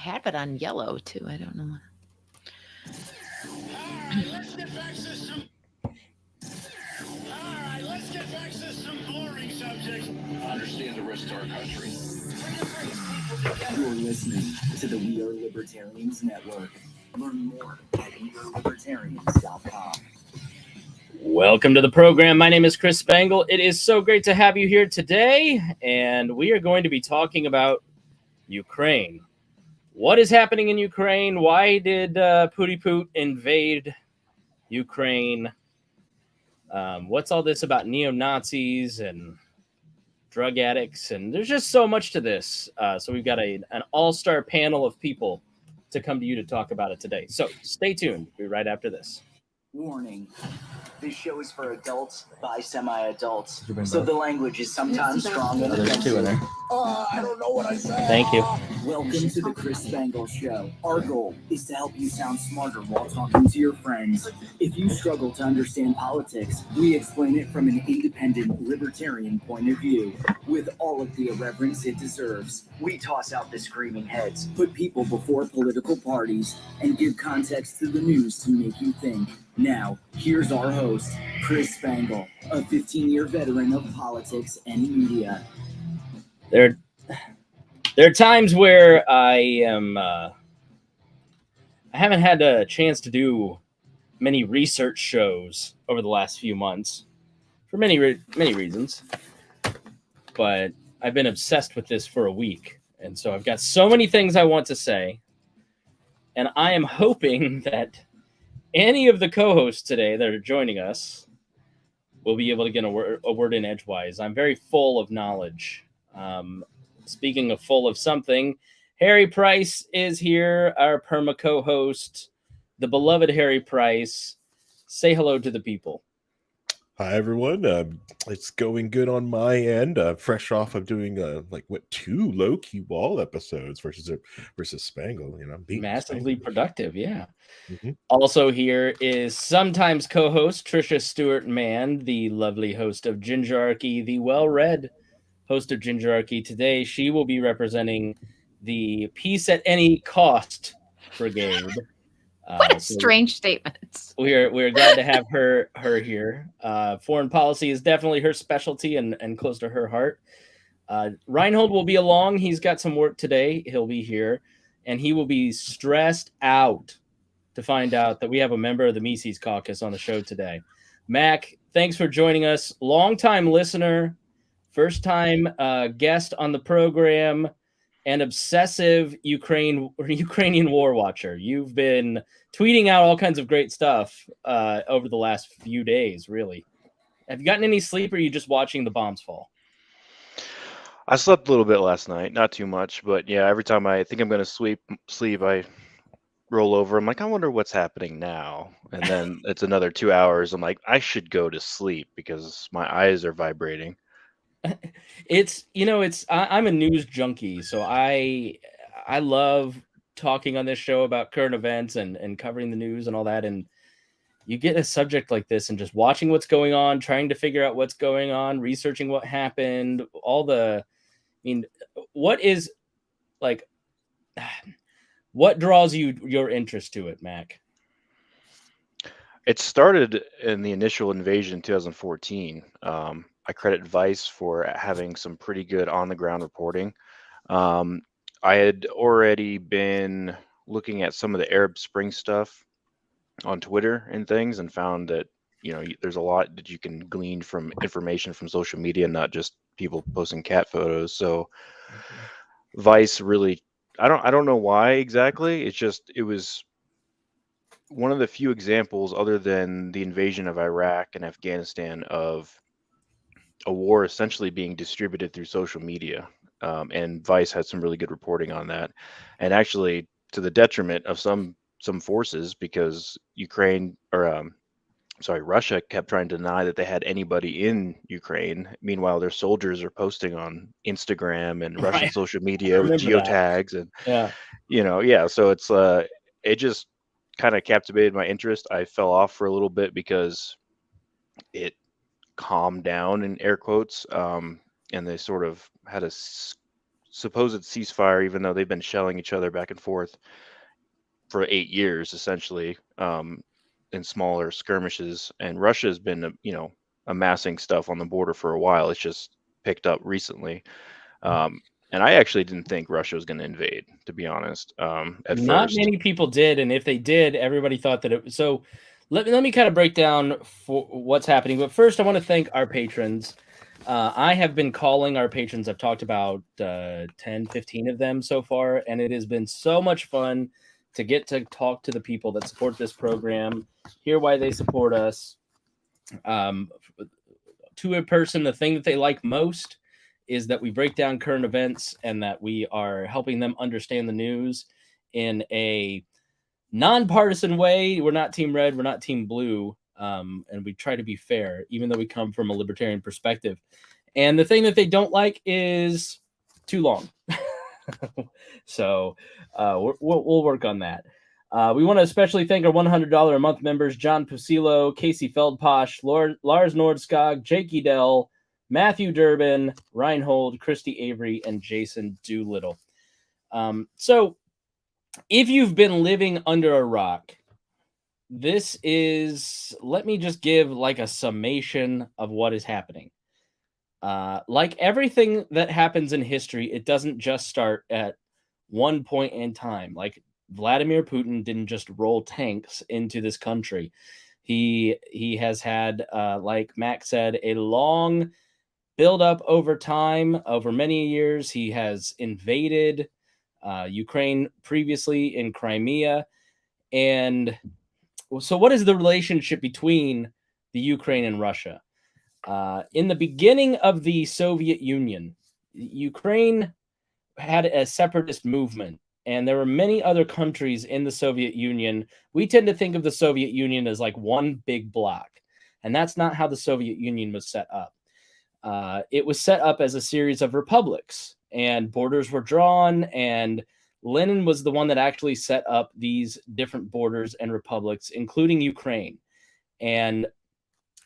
have it on yellow too. I don't know. Let's get back to some. All right, let's get back to some boring subjects. Understand the risk to our country. You're listening to the We Are Libertarians Network. Learn more at wearelibertarians.com. Welcome to the program. My name is Chris Spangle. It is so great to have you here today, and we are going to be talking about Ukraine. What is happening in Ukraine? Why did Putin invade Ukraine? What's all this about neo-Nazis and drug addicts? And there's just so much to this. So we've got an all-star panel of people to come to you to talk about it today. So stay tuned. We'll be right after this. Warning. This show is for adults by semi-adults, so the language is sometimes strong and There's two in there. I don't know what I said. Thank you. Welcome to the Chris Spangle Show. Our goal is to help you sound smarter while talking to your friends. If you struggle to understand politics, we explain it from an independent libertarian point of view, with all of the irreverence it deserves. We toss out the screaming heads, put people before political parties, and give context to the news to make you think. Now, here's our host, Chris Spangle, a 15-year veteran of politics and media. There are times where I haven't had a chance to do many research shows over the last few months for many reasons, but I've been obsessed with this for a week, and so I've got so many things I want to say, and I am hoping that any of the co-hosts today that are joining us will be able to get a word in edgewise. I'm very full of knowledge. Speaking of full of something, Harry Price is here, our perma co-host, the beloved Harry Price. Say hello to the people. Hi, everyone. It's going good on my end. Fresh off of doing two low-key wall episodes versus Spangle. You know, Massively Spangle. productive, yeah. Mm-hmm. Also here is sometimes co-host Trisha Stewart-Mann, the lovely host of Gingerarchy, the well-read host of Gingerarchy. Today, she will be representing the Peace at Any Cost Brigade. What a strange statements. We're glad to have her here. Foreign policy is definitely her specialty and close to her heart. Reinhold will be along. He's got some work today. He'll be here, and he will be stressed out to find out that we have a member of the Mises Caucus on the show today. Mac, thanks for joining us. Longtime listener, first time guest on the program, and obsessive Ukrainian war watcher. You've been tweeting out all kinds of great stuff over the last few days, really. Have you gotten any sleep, or are you just watching the bombs fall? I slept a little bit last night, not too much, but yeah, every time I think I'm going to sleep, I roll over. I'm like, I wonder what's happening now. And then it's another 2 hours. I'm like, I should go to sleep because my eyes are vibrating. I'm a news junkie, so I love talking on this show about current events and covering the news and all that. And you get a subject like this and just watching what's going on, trying to figure out what's going on, researching what happened, what draws your interest to it, Mac? It started in the initial invasion in 2014. I credit Vice for having some pretty good on-the-ground reporting. I had already been looking at some of the Arab Spring stuff on Twitter and things, and found that there's a lot that you can glean from information from social media, not just people posting cat photos. So Vice really, I don't know why exactly. It was one of the few examples, other than the invasion of Iraq and Afghanistan, of a war essentially being distributed through social media. And Vice had some really good reporting on that, and actually to the detriment of some forces, because Russia kept trying to deny that they had anybody in Ukraine. Meanwhile, their soldiers are posting on Instagram and Russian social media with geotags So it's it just kind of captivated my interest. I fell off for a little bit because it calmed down, in air quotes, and they sort of had a supposed ceasefire, even though they've been shelling each other back and forth for 8 years, essentially, in smaller skirmishes. And Russia's been, amassing stuff on the border for a while. It's just picked up recently. And I actually didn't think Russia was going to invade, to be honest, at Not first. many people did, and if they did, everybody thought that it was. So let me kind of break down for what's happening. But first, I want to thank our patrons. I have been calling our patrons. I've talked about 10, 15 of them so far, and it has been so much fun to get to talk to the people that support this program, hear why they support us. To a person, the thing that they like most is that we break down current events and that we are helping them understand the news in a nonpartisan way. We're not team red, we're not team blue, and we try to be fair, even though we come from a libertarian perspective. And the thing that they don't like is too long. So we'll work on that. We want to especially thank our $100 a month members, John Pusilo, Casey Feldposh, Lars Nordskog, Jake Edel, Matthew Durbin, Reinhold, Christy Avery, and Jason Doolittle. So if you've been living under a rock, this is, let me just give like a summation of what is happening. Like everything that happens in history, it doesn't just start at one point in time. Like Vladimir Putin didn't just roll tanks into this country. He has had, like Mac said, a long build up over time, over many years. He has invaded Ukraine previously in Crimea. And so what is the relationship between the Ukraine and Russia? In the beginning of the Soviet Union, Ukraine had a separatist movement, and there were many other countries in the Soviet Union. We tend to think of the Soviet Union as like one big block, and that's not how the Soviet Union was set up. It was set up as a series of republics, and borders were drawn, and Lenin was the one that actually set up these different borders and republics, including Ukraine. And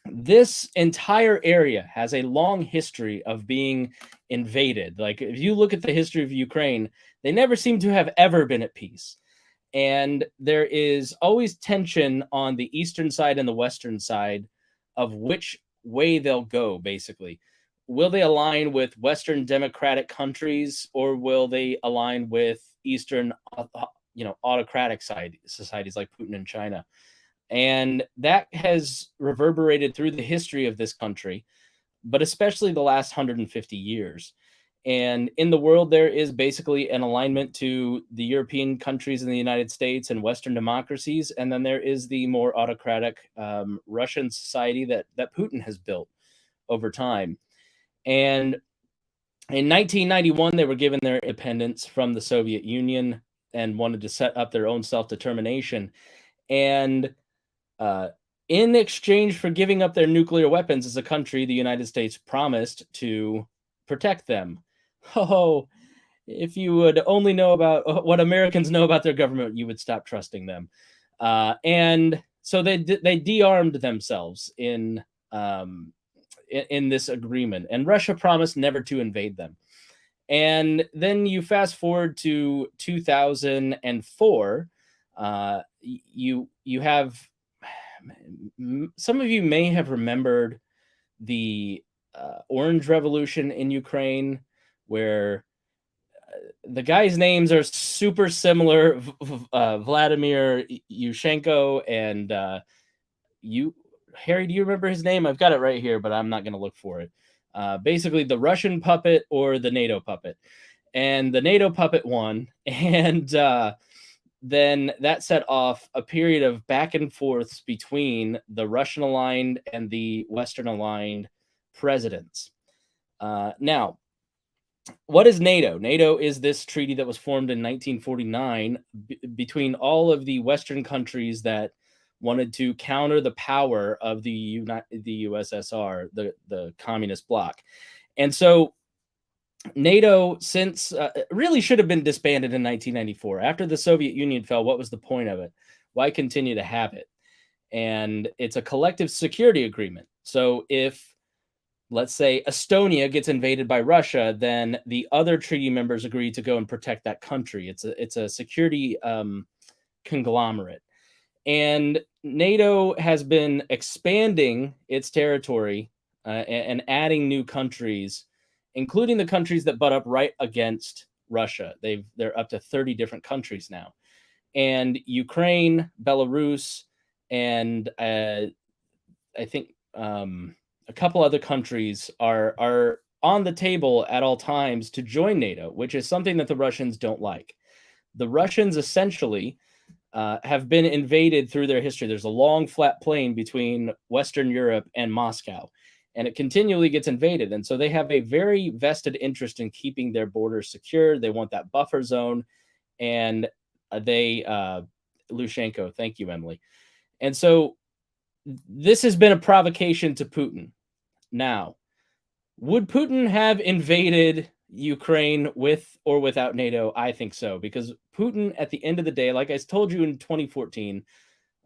this entire area has a long history of being invaded. Like if you look at the history of Ukraine, they never seem to have ever been at peace. And there is always tension on the eastern side and the western side of which way they'll go, basically. Will they align with Western democratic countries, or will they align with Eastern, autocratic societies like Putin and China? And that has reverberated through the history of this country, but especially the last 150 years. And in the world, there is basically an alignment to the European countries and the United States and Western democracies. And then there is the more autocratic Russian society that Putin has built over time. And in 1991, they were given their independence from the Soviet Union and wanted to set up their own self-determination. And in exchange for giving up their nuclear weapons as a country, the United States promised to protect them. Oh, if you would only know about what Americans know about their government, you would stop trusting them. And so they de-armed themselves in this agreement, and Russia promised never to invade them. And then you fast forward to 2004. You have, some of you may have remembered the Orange Revolution in Ukraine, where the guys' names are super similar. Vladimir Yushchenko and Harry, do you remember his name? I've got it right here, but I'm not going to look for it. Basically, the Russian puppet or the NATO puppet. And the NATO puppet won. And then that set off a period of back and forths between the Russian-aligned and the Western-aligned presidents. Now, what is NATO? NATO is this treaty that was formed in 1949 between all of the Western countries that wanted to counter the power of the USSR, the communist bloc. And so NATO, since really should have been disbanded in 1994. After the Soviet Union fell, what was the point of it? Why continue to have it? And it's a collective security agreement. So if let's say Estonia gets invaded by Russia, then the other treaty members agree to go and protect that country. It's a security conglomerate. And NATO has been expanding its territory and adding new countries, including the countries that butt up right against Russia. They're up to 30 different countries now. And Ukraine, Belarus, and I think a couple other countries are on the table at all times to join NATO, which is something that the Russians don't like. The Russians essentially have been invaded through their history. There's a long flat plain between Western Europe and Moscow, and it continually gets invaded. And so they have a very vested interest in keeping their borders secure. They want that buffer zone, and Lushenko, thank you, Emily. And so this has been a provocation to Putin. Now, would Putin have invaded Ukraine with or without NATO? I think so, because Putin, at the end of the day, like I told you in 2014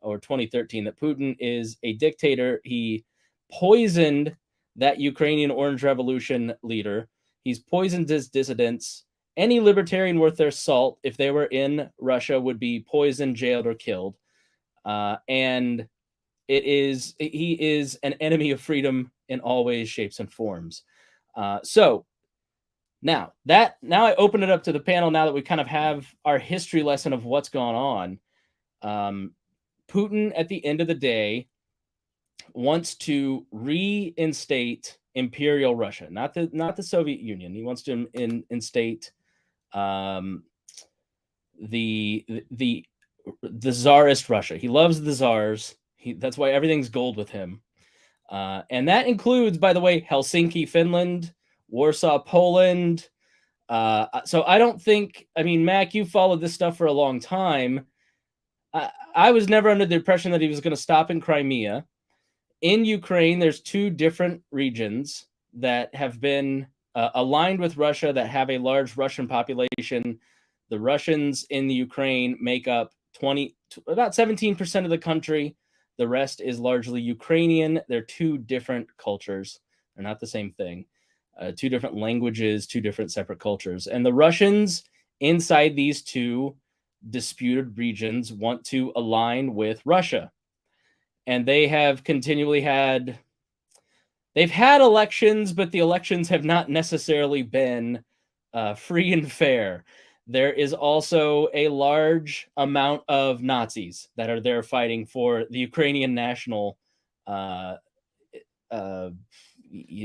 or 2013, that Putin is a dictator. He poisoned that Ukrainian Orange Revolution leader. He's poisoned his dissidents. Any libertarian worth their salt, if they were in Russia, would be poisoned, jailed, or killed. And he is an enemy of freedom in all ways, shapes, and forms. So now I open it up to the panel. Now that we kind of have our history lesson of what's gone on, Putin, at the end of the day, wants to reinstate Imperial Russia, not the Soviet Union. He wants to instate the Tsarist Russia. He loves the Tsars. That's why everything's gold with him. And that includes, by the way, Helsinki, Finland, Warsaw, Poland. So I don't think, I mean, Mac, you followed this stuff for a long time. I was never under the impression that he was going to stop in Crimea. In Ukraine, there's two different regions that have been aligned with Russia that have a large Russian population. The Russians in the Ukraine make up about 17% of the country. The rest is largely Ukrainian. They're two different cultures. They're not the same thing. Two different languages, two different separate cultures. And the Russians inside these two disputed regions want to align with Russia. And they have continually they've had elections, but the elections have not necessarily been free and fair. There is also a large amount of Nazis that are there fighting for the Ukrainian national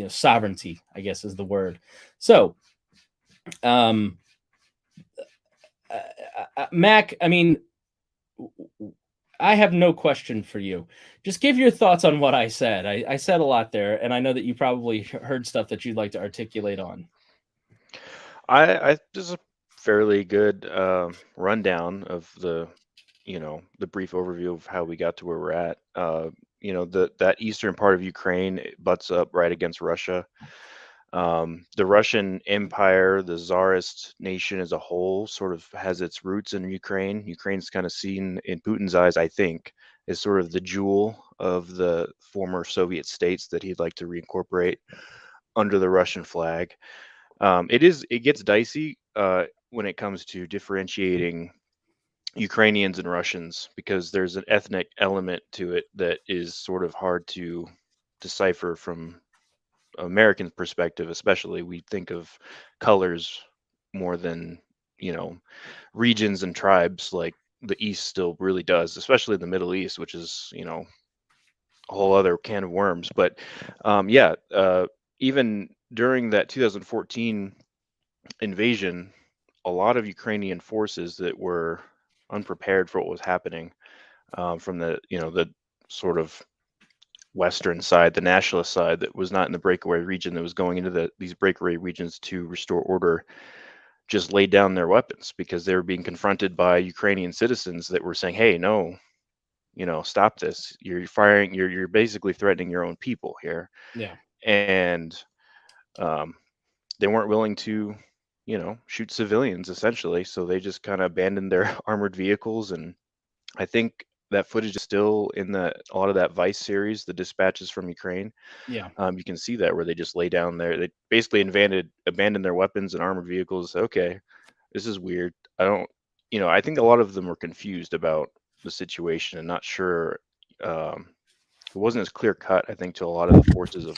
sovereignty, I guess is the word. So, Mac, I mean, I have no question for you. Just give your thoughts on what I said. I said a lot there, and I know that you probably heard stuff that you'd like to articulate on. I this is a fairly good rundown of the brief overview of how we got to where we're at. That eastern part of Ukraine butts up right against Russia. The Russian Empire, the Tsarist nation as a whole, sort of has its roots in Ukraine. Ukraine's kind of seen in Putin's eyes, I think, as sort of the jewel of the former Soviet states that he'd like to reincorporate under the Russian flag. It gets dicey when it comes to differentiating Ukrainians and Russians, because there's an ethnic element to it that is sort of hard to decipher from American perspective. Especially, we think of colors more than regions and tribes, like the East still really does, especially the Middle East, which is a whole other can of worms. But even during that 2014 invasion, a lot of Ukrainian forces that were unprepared for what was happening from the sort of Western side, the nationalist side that was not in the breakaway region, that was going into these breakaway regions to restore order, just laid down their weapons because they were being confronted by Ukrainian citizens that were saying, "Hey, no, stop this. You're firing. You're basically threatening your own people here." Yeah. And they weren't willing to, shoot civilians essentially. So they just kind of abandoned their armored vehicles. And I think that footage is still in a lot of that Vice series, the dispatches from Ukraine. Yeah. You can see that where they just lay down there. They basically abandoned their weapons and armored vehicles. Okay, this is weird. I think a lot of them were confused about the situation and not sure. It wasn't as clear cut, I think, to a lot of the forces of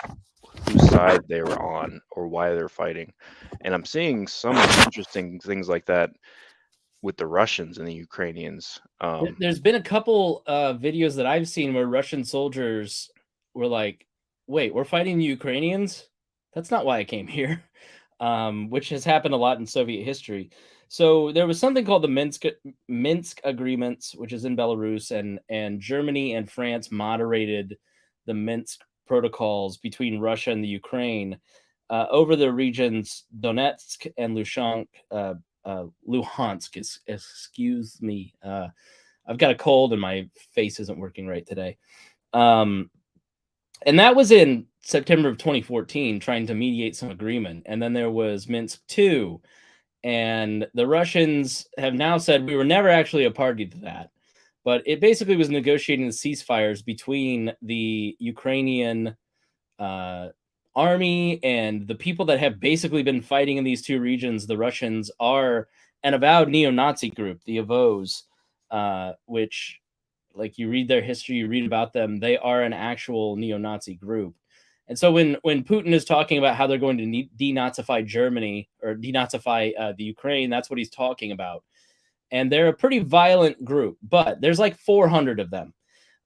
whose side they were on or why they're fighting. And I'm seeing some interesting things like that with the Russians and the Ukrainians. There's been a couple videos that I've seen where Russian soldiers were like, wait, we're fighting the Ukrainians? That's not why I came here. Which has happened a lot in Soviet history. So there was something called the Minsk Agreements, which is in Belarus, and Germany and France moderated the Minsk protocols between Russia and the Ukraine over the regions Donetsk and Luhansk. Excuse me. I've got a cold and my face isn't working right today. And that was in September of 2014, trying to mediate some agreement. And then there was Minsk 2. And the Russians have now said we were never actually a party to that. But it basically was negotiating the ceasefires between the Ukrainian army and the people that have basically been fighting in these two regions. The Russians are an avowed neo-Nazi group, the Avos, which, like, you read their history, you read about them, they are an actual neo-Nazi group. And so when Putin is talking about how they're going to denazify Germany or denazify the Ukraine, that's what he's talking about. And they're a pretty violent group, but there's like 400 of them.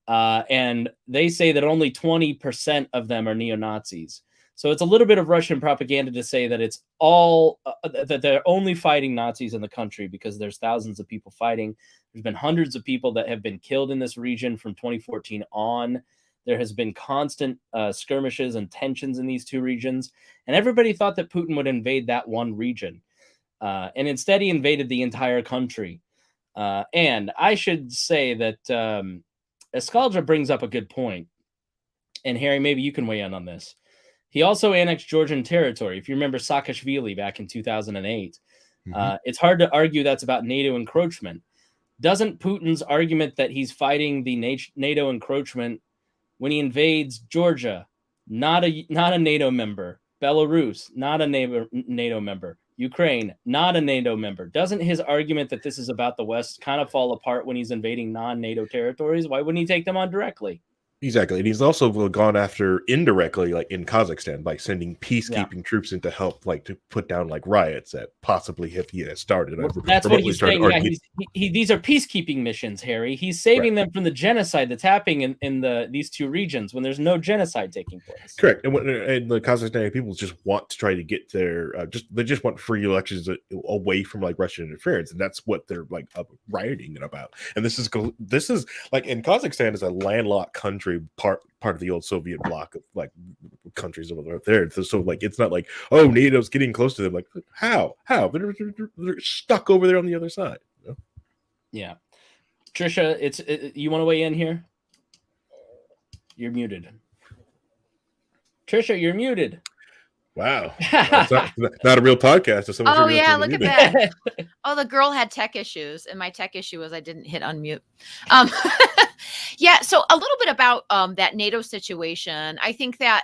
And they say that only 20% of them are neo-Nazis. So it's a little bit of Russian propaganda to say that it's all that they're only fighting Nazis in the country, because there's thousands of people fighting. There's been hundreds of people that have been killed in this region from 2014 on. There has been constant skirmishes and tensions in these two regions. And everybody thought that Putin would invade that one region. And instead, he invaded the entire country. And I should say that Escalja brings up a good point. And Harry, maybe you can weigh in on this. He also annexed Georgian territory. If you remember Saakashvili back in 2008, it's hard to argue that's about NATO encroachment. Doesn't Putin's argument that he's fighting the NATO encroachment when he invades Georgia, not a NATO member, Belarus, not a NATO member, Ukraine, not a NATO member, doesn't his argument that this is about the West kind of fall apart when he's invading non-NATO territories? Why wouldn't he take them on directly? Exactly. And he's also gone after indirectly, like in Kazakhstan, by sending peacekeeping troops in to help, like, to put down like riots that possibly if he had started. Well, that's what he's saying. Yeah, these are peacekeeping missions, Harry. He's saving them from the genocide that's happening in these two regions when there's no genocide taking place. Correct. And the Kazakhstani people just want to try to get their they just want free elections away from like Russian interference, and that's what they're like rioting about. And this is like, in Kazakhstan is a landlocked country, part of the old Soviet bloc of like countries over there. So like, it's not like, oh, NATO's getting close to them. Like, how they're stuck over there on the other side. You know? Yeah, Trisha, you want to weigh in here? You're muted. Trisha, you're muted. Wow, that's not a real podcast. Oh yeah, look at that. Oh, the girl had tech issues, and my tech issue was I didn't hit unmute. Yeah, so a little bit about that NATO situation. I think that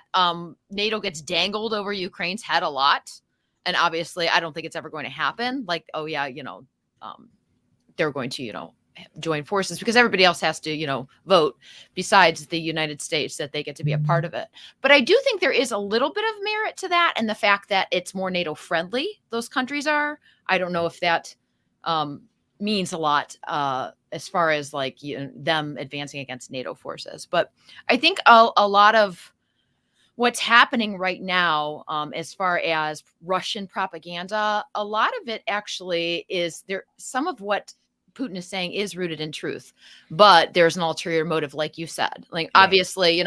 NATO gets dangled over Ukraine's head a lot, and obviously, I don't think it's ever going to happen. Like, oh yeah, they're going to join forces, because everybody else has to vote besides the United States, that they get to be a part of it. But I do think there is a little bit of merit to that, and the fact that it's more NATO friendly, those countries are. I don't know if that means a lot as far as like them advancing against NATO forces. But I think a lot of what's happening right now, as far as Russian propaganda, a lot of it actually is there. Some of what Putin is saying is rooted in truth, but there's an ulterior motive, like you said. Like, obviously,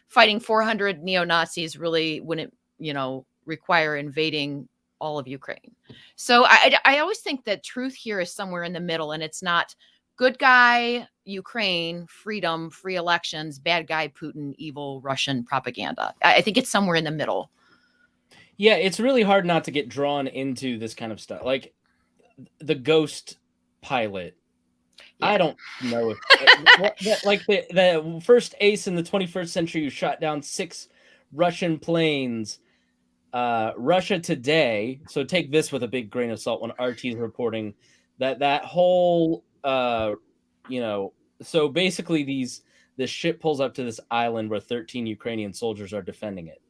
fighting 400 neo-Nazis really wouldn't, require invading all of Ukraine. So I always think that truth here is somewhere in the middle, and it's not good guy Ukraine, freedom, free elections, bad guy Putin, evil Russian propaganda. I think it's somewhere in the middle. Yeah, it's really hard not to get drawn into this kind of stuff. Like the Ghost pilot I Yeah. don't know if like the first ace in the 21st century who shot down 6 Russian planes. Russia Today. So take this with a big grain of salt when RT is reporting that whole so basically this ship pulls up to this island where 13 Ukrainian soldiers are defending it.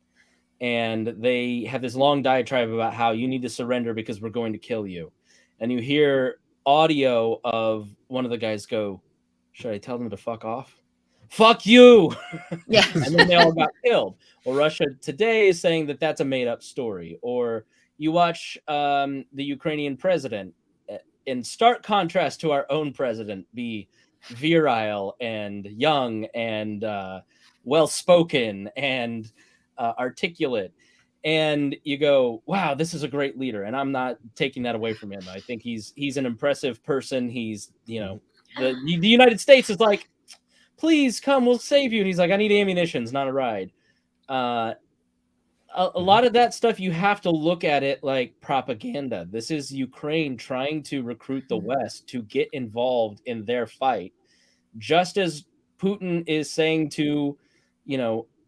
And they have this long diatribe about how you need to surrender because we're going to kill you. And you hear audio of one of the guys go, "Should I tell them to fuck off? Fuck you!" Yeah. And then they all got killed. Well, Russia Today is saying that that's a made-up story. Or you watch the Ukrainian president, in stark contrast to our own president, be virile and young and well-spoken and articulate. And you go, wow, this is a great leader. And I'm not taking that away from him. I think he's an impressive person. He's, the United States is like, please come, we'll save you. And he's like, I need ammunitions, not a ride. A lot of that stuff, you have to look at it like propaganda. This is Ukraine trying to recruit the West to get involved in their fight, just as Putin is saying to,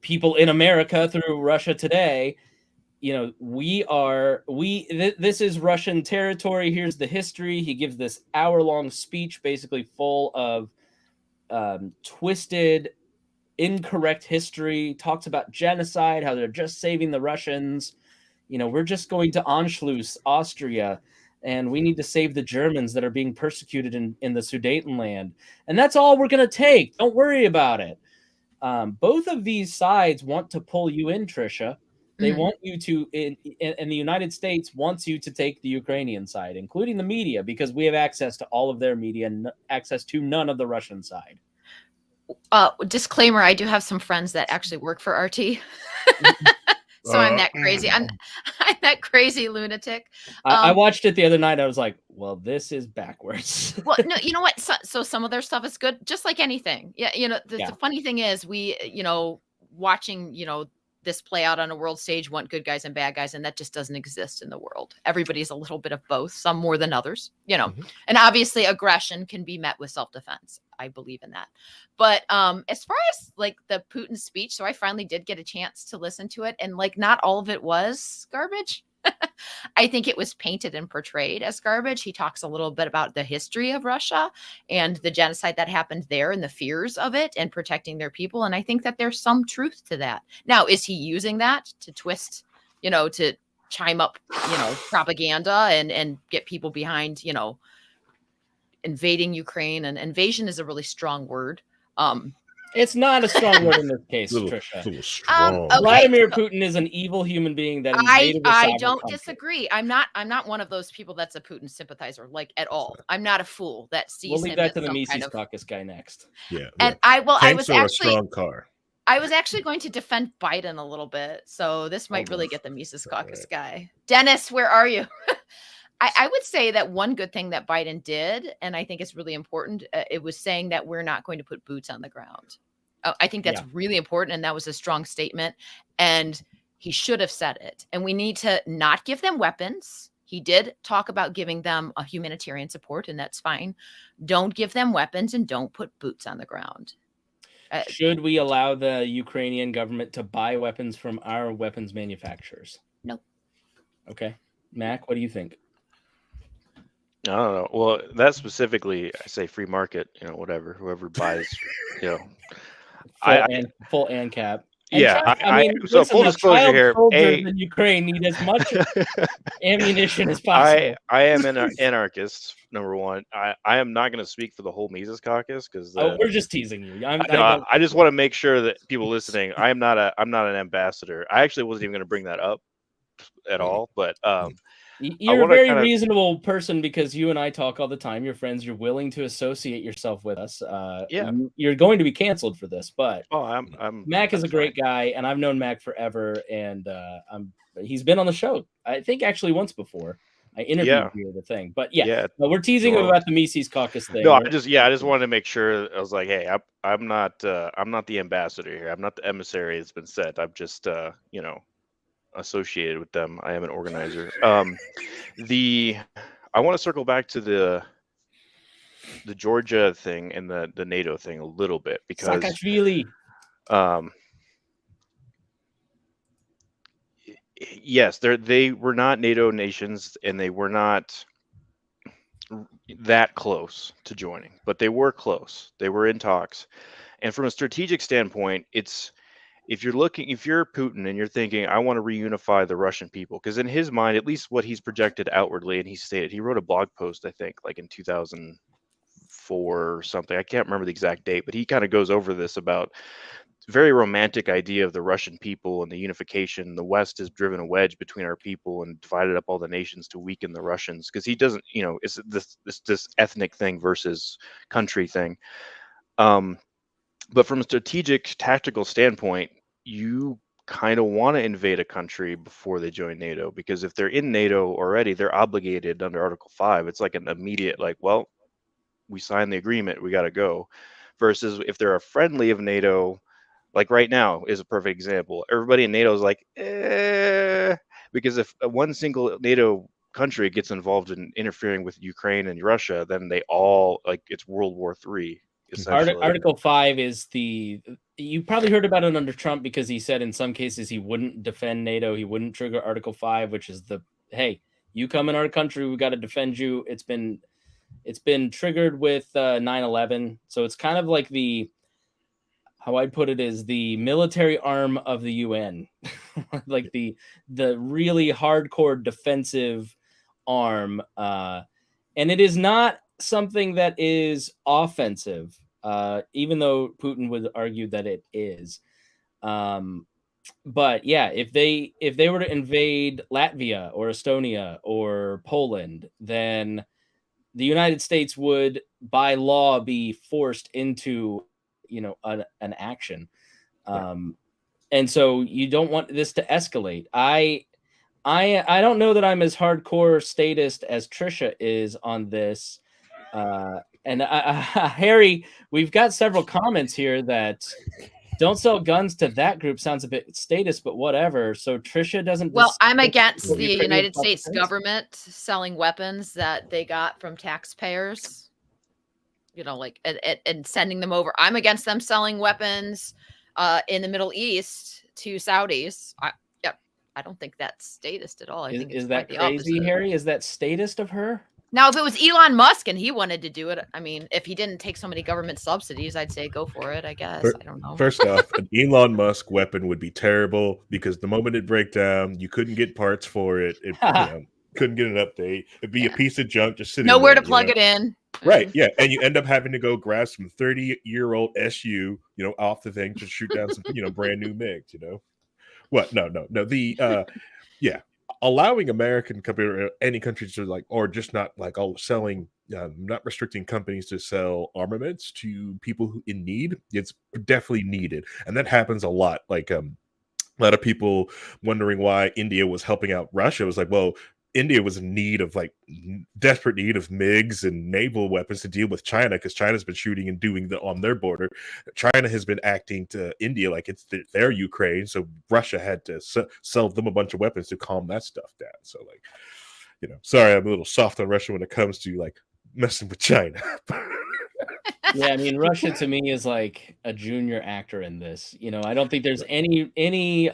people in America through Russia Today, this is Russian territory. Here's the history. He gives this hour-long speech, basically full of twisted, incorrect history, talks about genocide, how they're just saving the Russians. We're just going to Anschluss, Austria, and we need to save the Germans that are being persecuted in the Sudetenland. And that's all we're going to take. Don't worry about it. Both of these sides want to pull you in, Trisha. They want you to, and the United States wants you to take the Ukrainian side, including the media, because we have access to all of their media and access to none of the Russian side. Disclaimer, I do have some friends that actually work for RT. So I'm that crazy. I'm that crazy lunatic. I watched it the other night. I was like, well, this is backwards. Well, no, you know what? So some of their stuff is good, just like anything. Yeah. The funny thing is we, watching, this play out on a world stage, want good guys and bad guys, and that just doesn't exist in the world. Everybody's a little bit of both, some more than others, and obviously aggression can be met with self-defense. I believe in that. But as far as like the Putin speech, so I finally did get a chance to listen to it, and like not all of it was garbage. I think it was painted and portrayed as garbage. He talks a little bit about the history of Russia and the genocide that happened there and the fears of it and protecting their people. And I think that there's some truth to that. Now, is he using that to twist, to chime up, propaganda and get people behind, invading Ukraine? And invasion is a really strong word. It's not a strong word in this case, Trisha. It's a little strong. Okay. Vladimir Putin is an evil human being that invaded a sovereign I don't country. disagree. I'm not one of those people that's a Putin sympathizer, like at all. I'm not a fool that sees We'll leave him that as to the some Mises kind of Caucus guy next. Yeah. And I was Tanks are a actually strong car. I was actually going to defend Biden a little bit, so this might really get the Mises Caucus guy. Dennis, where are you? I would say that one good thing that Biden did, and I think it's really important, it was saying that we're not going to put boots on the ground. I think that's really important, and that was a strong statement, and he should have said it. And we need to not give them weapons. He did talk about giving them a humanitarian support, and that's fine. Don't give them weapons and don't put boots on the ground. Should we allow the Ukrainian government to buy weapons from our weapons manufacturers? No. Okay. Mac, what do you think? I don't know. Well, that specifically, I say free market, whatever, whoever buys, Full ANCAP. So full disclosure here, in Ukraine need as much ammunition as possible. I am an anarchist. Number one, I am not going to speak for the whole Mises Caucus because we're just teasing you. I just want to make sure that people listening, I'm not an ambassador. I actually wasn't even going to bring that up at all, but you're a very reasonable person because you and I talk all the time. You're friends. You're willing to associate yourself with us. You're going to be canceled for this, but Mac is a great guy, and I've known Mac forever, and he's been on the show. I think actually once before. I interviewed you the thing, but we're teasing about the Mises Caucus thing. No, I just wanted to make sure. I was like, hey, I'm not the ambassador here. I'm not the emissary. It's been said. I'm just associated with them. I am an organizer. I want to circle back to the Georgia thing and the NATO thing a little bit, because Saakashvili. yes, they were not NATO nations, and they were not that close to joining, but they were close. They were in talks. And from a strategic standpoint, it's, if you're Putin and you're thinking, I want to reunify the Russian people, because in his mind, at least what he's projected outwardly, and he stated, he wrote a blog post, I think, like in 2004 or something. I can't remember the exact date, but he kind of goes over this about very romantic idea of the Russian people and the unification. The West has driven a wedge between our people and divided up all the nations to weaken the Russians, because he doesn't, it's this ethnic thing versus country thing. But from a strategic tactical standpoint, you kind of want to invade a country before they join NATO, because if they're in NATO already, they're obligated under Article 5. It's like an immediate, like, well, we signed the agreement, we got to go. Versus if they're a friendly of NATO, like right now is a perfect example. Everybody in NATO is like, because if one single NATO country gets involved in interfering with Ukraine and Russia, then they all, like, it's World War III. Article 5 is you probably heard about it under Trump, because he said in some cases he wouldn't defend NATO. He wouldn't trigger Article 5, which is hey, you come in our country, we got to defend you. It's been triggered with 9/11. So it's kind of like how I'd put it is the military arm of the UN, like the really hardcore defensive arm. And it is not something that is offensive, even though Putin would argue that it is. But yeah, if they were to invade Latvia or Estonia or Poland, then the United States would, by law, be forced into an action. And so you don't want this to escalate. I don't know that I'm as hardcore statist as Trisha is on this. And Harry, we've got several comments here that don't sell guns to that group sounds a bit statist, but whatever. So Trisha doesn't. Well, I'm against the United States government selling weapons that they got from taxpayers, like, and sending them over. I'm against them selling weapons in the Middle East to Saudis. I don't think that's statist at all. I think is that crazy, Harry? Is that statist of her? Now, if it was Elon Musk and he wanted to do it, I mean, if he didn't take so many government subsidies, I'd say go for it, I guess. I don't know. First off, an Elon Musk weapon would be terrible, because the moment it break down, you couldn't get parts for it. It couldn't get an update. It'd be a piece of junk just sitting nowhere there, to plug it in. Right, yeah. And you end up having to go grab some 30-year-old SU, off the thing to shoot down some, brand new MiGs, What? No. Yeah. Allowing American company or any country to or just not selling, not restricting companies to sell armaments to people who in need. It's definitely needed, and that happens a lot. A lot of people wondering why India was helping out Russia. It was like, well, India was in need of desperate need of MiGs and naval weapons to deal with China, because China's been shooting and doing on their border. China has been acting to India like it's their Ukraine, so Russia had to sell them a bunch of weapons to calm that stuff down. So sorry, I'm a little soft on Russia when it comes to messing with China. Yeah, I mean, Russia to me is like a junior actor in this. I don't think there's any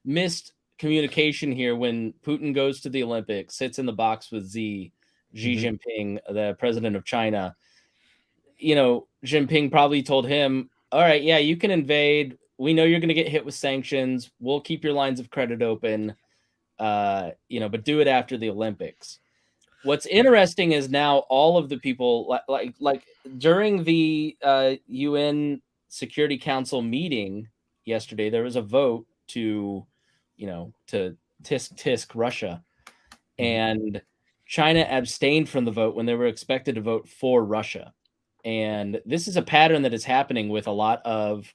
missed communication here when Putin goes to the Olympics, sits in the box with Xi Jinping, the president of China. Jinping probably told him, all right, yeah, you can invade. We know you're going to get hit with sanctions. We'll keep your lines of credit open, but do it after the Olympics. What's interesting is now all of the people, like during the UN Security Council meeting yesterday, there was a vote to tisk Russia, and China abstained from the vote when they were expected to vote for Russia. And this is a pattern that is happening with a lot of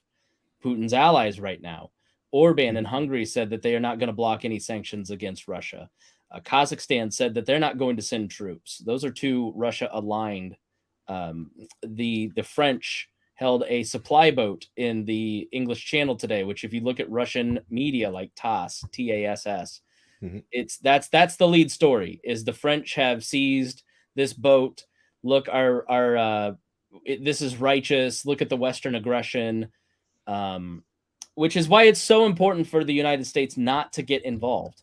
Putin's allies right now. Orban in Hungary said that they are not going to block any sanctions against Russia. Kazakhstan said that they're not going to send troops. Those are two Russia aligned. The French held a supply boat in the English Channel today, which if you look at Russian media like TASS, TASS, that's the lead story, is the French have seized this boat look, this is righteous. Look at the Western aggression, which is why it's so important for the United States not to get involved,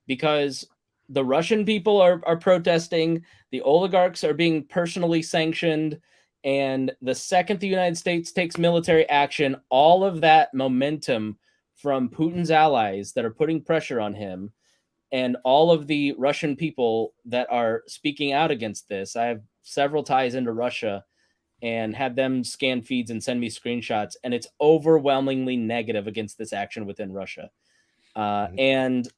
because the Russian people are protesting, the oligarchs are being personally sanctioned, and the second the United States takes military action, all of that momentum from Putin's allies that are putting pressure on him and all of the Russian people that are speaking out against this. I have several ties into Russia and had them scan feeds and send me screenshots, and it's overwhelmingly negative against this action within Russia. And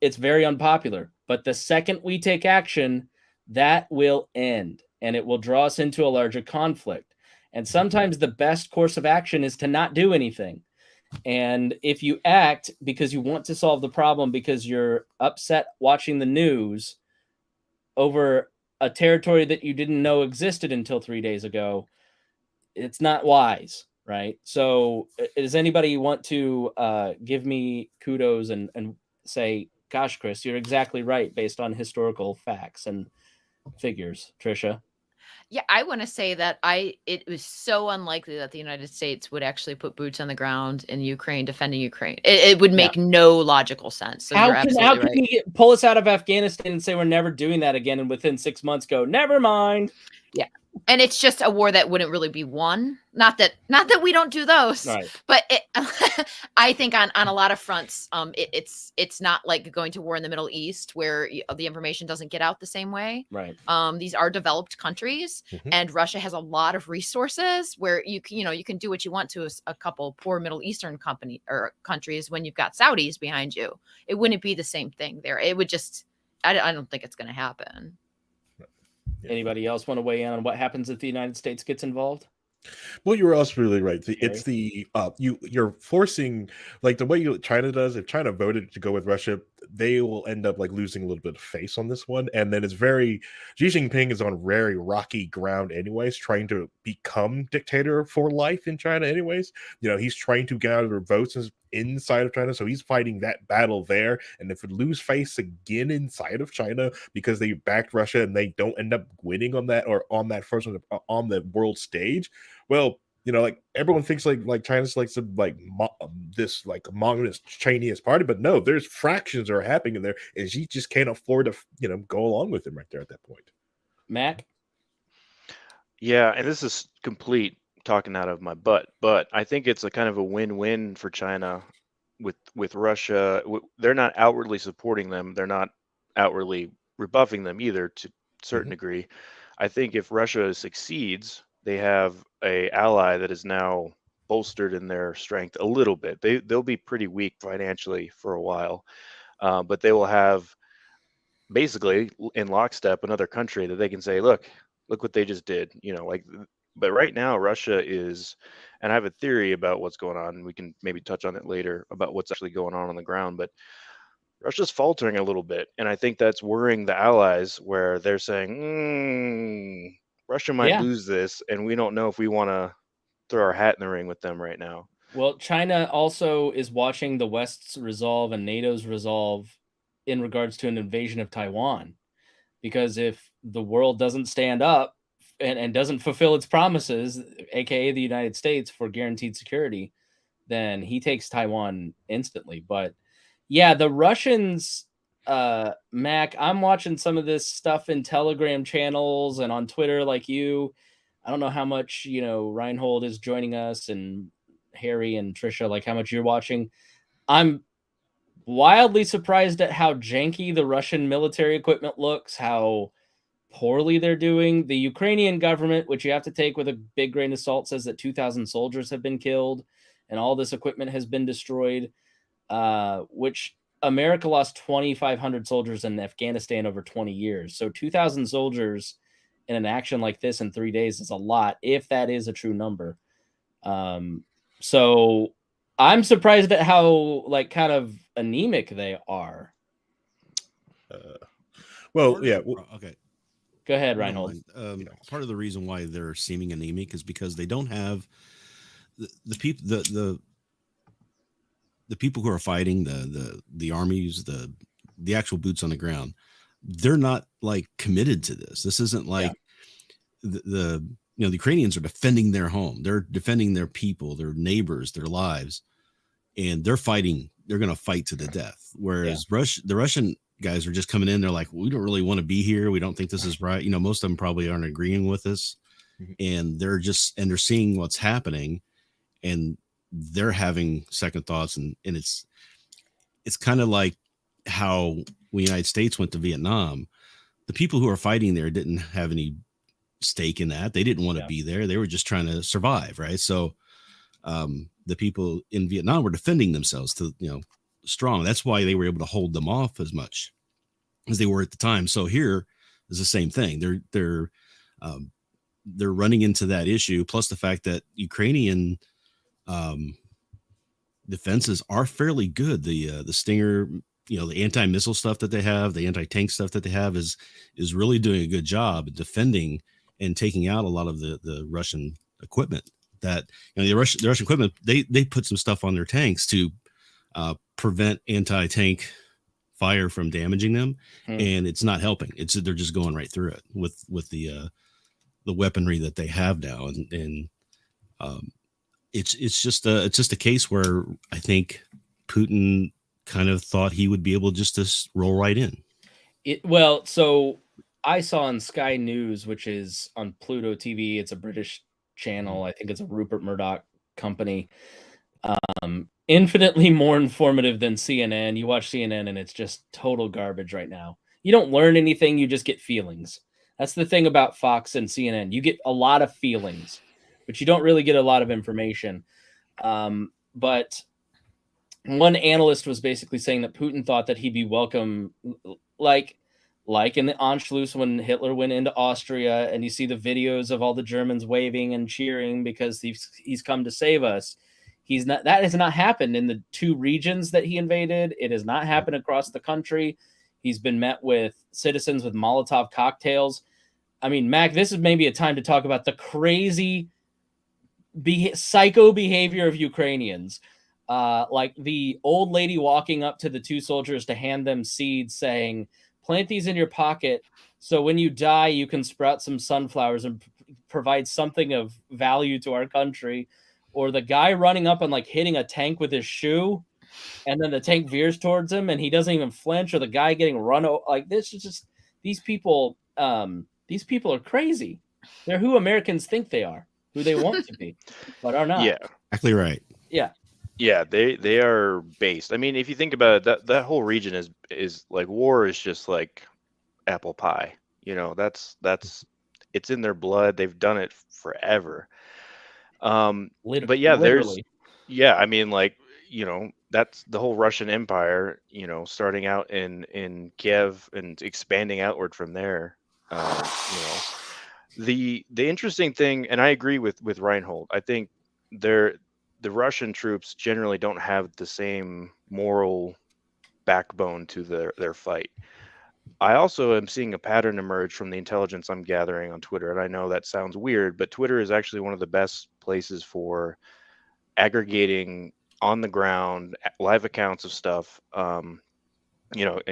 it's very unpopular. But the second we take action, that will end, and it will draw us into a larger conflict. And sometimes the best course of action is to not do anything. And if you act because you want to solve the problem because you're upset watching the news over a territory that you didn't know existed until 3 days ago, it's not wise, right? So does anybody want to give me kudos and say, gosh, Chris, you're exactly right based on historical facts and figures? Trisha? Yeah, I want to say that it was so unlikely that the United States would actually put boots on the ground in Ukraine defending Ukraine. It would make no logical sense. So you're absolutely right. You pull us out of Afghanistan and say we're never doing that again, and within 6 months go, never mind? Yeah. And it's just a war that wouldn't really be won. Not that we don't do those, right. But I think on a lot of fronts, it's not like going to war in the Middle East where the information doesn't get out the same way. Right. These are developed countries, and Russia has a lot of resources where you can do what you want to a couple poor Middle Eastern countries when you've got Saudis behind you. It wouldn't be the same thing there. It would just, I don't think it's going to happen. Anybody else want to weigh in on what happens if the United States gets involved? Well, you were also really right. It's you're forcing, like the way China does. If China voted to go with Russia, they will end up like losing a little bit of face on this one. And then Xi Jinping is on very rocky ground anyways, trying to become dictator for life in China anyways. He's trying to gather votes inside of China, so he's fighting that battle there. And if we lose face again inside of China because they backed Russia and they don't end up winning on that or on that first one on the world stage, well, like everyone thinks like China's like some this like communist Chinese party, but no, there's fractions are happening in there, and she just can't afford to go along with him right there at that point. Mac? Yeah, and this is complete talking out of my butt, but I think it's a kind of a win-win for China with Russia. They're not outwardly supporting them. They're not outwardly rebuffing them either to a certain degree. I think if Russia succeeds, they have a ally that is now bolstered in their strength a little bit. They'll be pretty weak financially for a while, but they will have basically in lockstep another country that they can say, look what they just did. But right now Russia is, and I have a theory about what's going on. We can maybe touch on it later about what's actually going on the ground, but Russia's faltering a little bit, and I think that's worrying the allies where they're saying, Russia might lose this, and we don't know if we want to throw our hat in the ring with them right now. Well, China also is watching the West's resolve and NATO's resolve in regards to an invasion of Taiwan, because if the world doesn't stand up and doesn't fulfill its promises, aka the United States, for guaranteed security, then he takes Taiwan instantly. But yeah, the Russians, Mac, I'm watching some of this stuff in Telegram channels and on Twitter like you. I don't know how much, Reinhold is joining us and Harry and Trisha, like how much you're watching. I'm wildly surprised at how janky the Russian military equipment looks, how poorly they're doing. The Ukrainian government, which you have to take with a big grain of salt, says that 2,000 soldiers have been killed and all this equipment has been destroyed, which America lost 2,500 soldiers in Afghanistan over 20 years. So 2,000 soldiers in an action like this in 3 days is a lot, if that is a true number. So I'm surprised at how kind of anemic they are. Okay. Go ahead, Reinhold. Part of the reason why they're seeming anemic is because they don't have the people who are fighting, the armies, the actual boots on the ground. They're not committed to this. This isn't the the Ukrainians are defending their home. They're defending their people, their neighbors, their lives, and they're fighting. They're going to fight to the death. Whereas the Russian guys are just coming in. They're like, we don't really want to be here. We don't think this is right. Most of them probably aren't agreeing with us, and they're seeing what's happening, and they're having second thoughts, and it's kind of like how when the United States went to Vietnam, the people who are fighting there didn't have any stake in that. They didn't want to be there. They were just trying to survive, right? So the people in Vietnam were defending themselves to strong. That's why they were able to hold them off as much as they were at the time. So here is the same thing. They're running into that issue, plus the fact that Ukrainian defenses are fairly good. The Stinger, the anti-missile stuff that they have, the anti-tank stuff that they have is really doing a good job defending and taking out a lot of the Russian equipment. That the Russian equipment, they put some stuff on their tanks to prevent anti-tank fire from damaging them, and it's not helping. They're just going right through it with the weaponry that they have now, and it's just a case where I think Putin kind of thought he would be able just to roll right in. So I saw on Sky News, which is on Pluto TV. It's a British channel. I think it's a Rupert Murdoch company. Infinitely more informative than CNN. You watch CNN and it's just total garbage right now. You don't learn anything. You just get feelings. That's the thing about Fox and CNN. You get a lot of feelings, but you don't really get a lot of information. But one analyst was basically saying that Putin thought that he'd be welcome, like in the Anschluss when Hitler went into Austria, and you see the videos of all the Germans waving and cheering because he's come to save us. That has not happened in the two regions that he invaded. It has not happened across the country. He's been met with citizens with Molotov cocktails. I mean, Mac, this is maybe a time to talk about the crazy psycho behavior of Ukrainians. Like the old lady walking up to the two soldiers to hand them seeds saying, plant these in your pocket so when you die, you can sprout some sunflowers and provide something of value to our country. Or the guy running up and like hitting a tank with his shoe, and then the tank veers towards him and he doesn't even flinch, or the guy getting run over. Like, this is just, these people are crazy. They're who Americans think they are, who they want to be, but are not. Yeah, exactly right. Yeah, they are based. I mean, if you think about it, that whole region is like, war is just like apple pie. That's it's in their blood. They've done it forever. But yeah, literally. I mean, like, that's the whole Russian Empire, starting out in Kiev and expanding outward from there. The interesting thing, and I agree with Reinhold, I think the Russian troops generally don't have the same moral backbone to their fight. I also am seeing a pattern emerge from the intelligence I'm gathering on Twitter. And I know that sounds weird, but Twitter is actually one of the best places for aggregating on the ground live accounts of stuff. And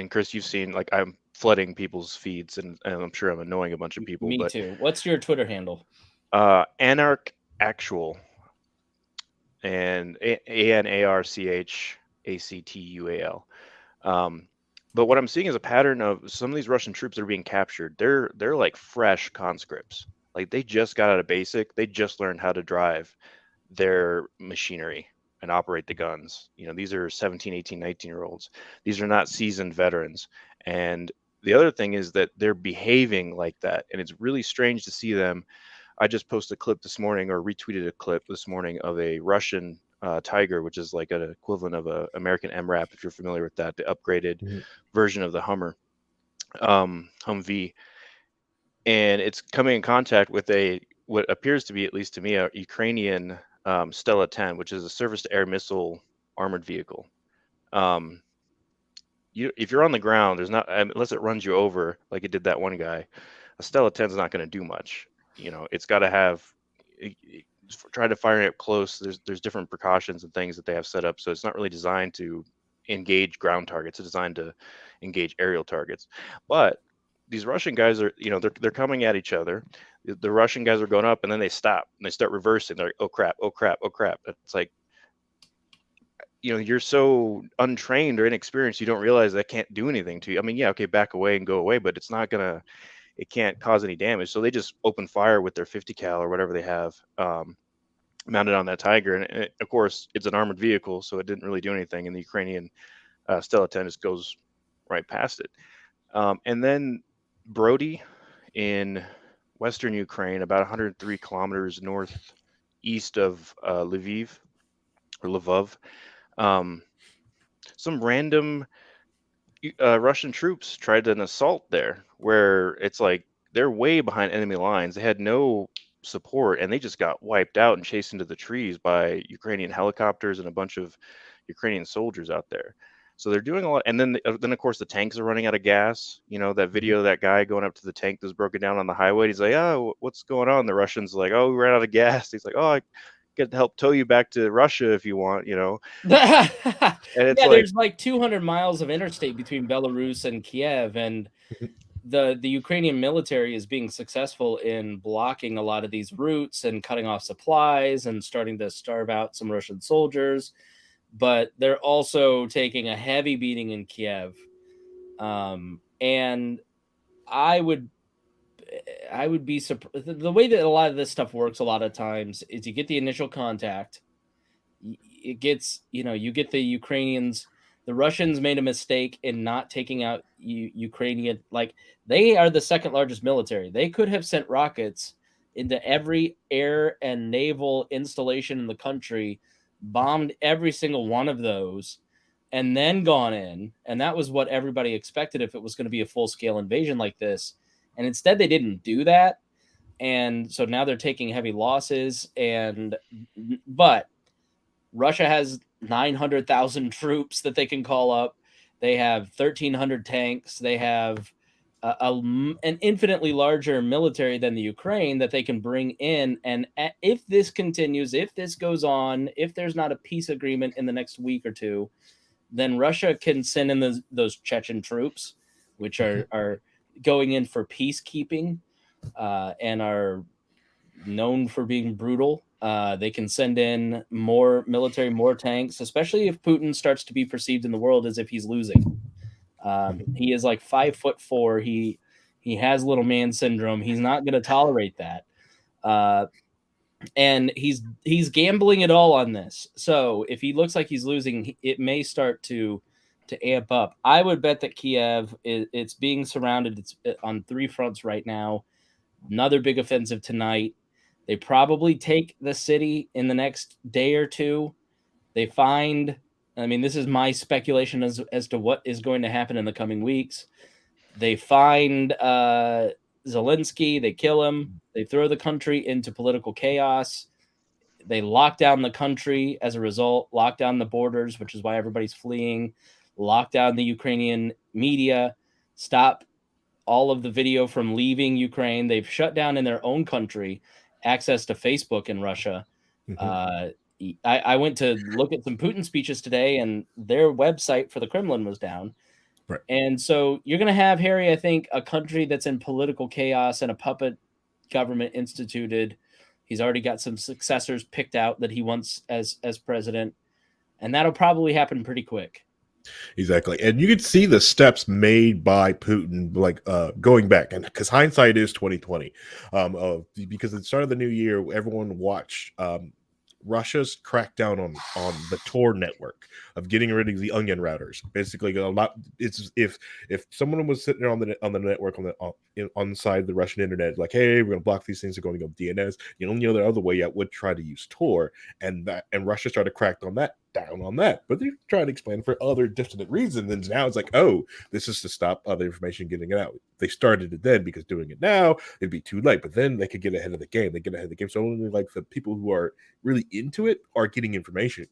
Chris, you've seen, like, I'm flooding people's feeds, and I'm sure I'm annoying a bunch of people. Me too. What's your Twitter handle? Anarch Actual, and ANARCHACTUAL. But what I'm seeing is a pattern of some of these Russian troops that are being captured. They're like fresh conscripts. Like, they just got out of basic. They just learned how to drive their machinery and operate the guns. These are 17, 18, 19-year-olds. These are not seasoned veterans. And the other thing is that they're behaving like that. And it's really strange to see them. I just posted a clip this morning, or retweeted a clip this morning, of a Russian Tiger, which is like an equivalent of a American MRAP, if you're familiar with that, the upgraded version of the Humvee. And it's coming in contact with what appears to be, at least to me, a Ukrainian Stella 10, which is a surface-to-air missile armored vehicle. If you're on the ground, there's not, unless it runs you over like it did that one guy, a Stella 10 is not going to do much. It's got to have, try to fire it up close. There's different precautions and things that they have set up, so it's not really designed to engage ground targets. It's designed to engage aerial targets. But these Russian guys are, they're coming at each other. The Russian guys are going up, and then they stop and they start reversing. They're like, oh crap, oh crap, oh crap. It's like, you're so untrained or inexperienced, you don't realize that can't do anything to you. I mean, yeah, okay, back away and go away, but it can't cause any damage. So they just open fire with their 50 cal or whatever they have mounted on that Tiger, and of course it's an armored vehicle, so it didn't really do anything. And the Ukrainian Stella 10 just goes right past it. And then Brody in western Ukraine, about 103 kilometers northeast of Lviv or Lvov. Some random Russian troops tried an assault there, where it's like they're way behind enemy lines. They had no support, and they just got wiped out and chased into the trees by Ukrainian helicopters and a bunch of Ukrainian soldiers out there. So they're doing a lot. And then of course the tanks are running out of gas. That video of that guy going up to the tank that's broken down on the highway. He's like, "Oh, what's going on?" The Russians are like, "Oh, we ran out of gas." He's like, "Oh, I get to help tow you back to Russia if you want." And it's yeah, like, there's like 200 miles of interstate between Belarus and Kiev, and the Ukrainian military is being successful in blocking a lot of these routes and cutting off supplies and starting to starve out some Russian soldiers. But they're also taking a heavy beating in Kiev. And I would be surprised. The way that a lot of this stuff works a lot of times is you get the initial contact. It gets, you get the Ukrainians. The Russians made a mistake in not taking out Ukrainian. Like, they are the second largest military. They could have sent rockets into every air and naval installation in the country, bombed every single one of those, and then gone in. And that was what everybody expected if it was going to be a full-scale invasion like this. And instead they didn't do that. And so now they're taking heavy losses. But Russia has 900,000 troops that they can call up. They have 1,300 tanks. They have an infinitely larger military than the Ukraine that they can bring in. And if this continues, if this goes on, if there's not a peace agreement in the next week or two, then Russia can send in those Chechen troops, which are going in for peacekeeping and are known for being brutal. They can send in more military, more tanks, especially if Putin starts to be perceived in the world as if he's losing. He is like 5'4". He has little man syndrome. He's not going to tolerate that. And he's gambling it all on this. So if he looks like he's losing, it may start to amp up. I would bet that Kiev it's being surrounded. It's on 3 fronts right now. Another big offensive tonight. They probably take the city in the next day or two. They find, this is my speculation as to what is going to happen in the coming weeks. They find Zelensky, they kill him, they throw the country into political chaos. They lock down the country as a result, lock down the borders, which is why everybody's fleeing, lock down the Ukrainian media, stop all of the video from leaving Ukraine. They've shut down in their own country access to Facebook in Russia. I went to look at some Putin speeches today, and their website for the Kremlin was down. Right. And so you're going to have, Harry, I think, a country that's in political chaos and a puppet government instituted. He's already got some successors picked out that he wants as president, and that'll probably happen pretty quick. Exactly. And you could see the steps made by Putin, like going back, and because hindsight is 2020. Because at the start of the new year, everyone watched Russia's crackdown on the Tor network of getting rid of the onion routers. Basically, a lot. It's if someone was sitting there on the network on the side of the Russian internet, like, hey, we're going to block these things, they're going to go DNS. The only other way out would try to use Tor, and Russia started to crack down on that. But they're trying to explain for other distant reasons, and now it's like, oh, this is to stop other information getting it out. They started it then because doing it now it'd be too late. But then they could get ahead of the game. They get ahead of the game. So only like the people who are really into it are getting information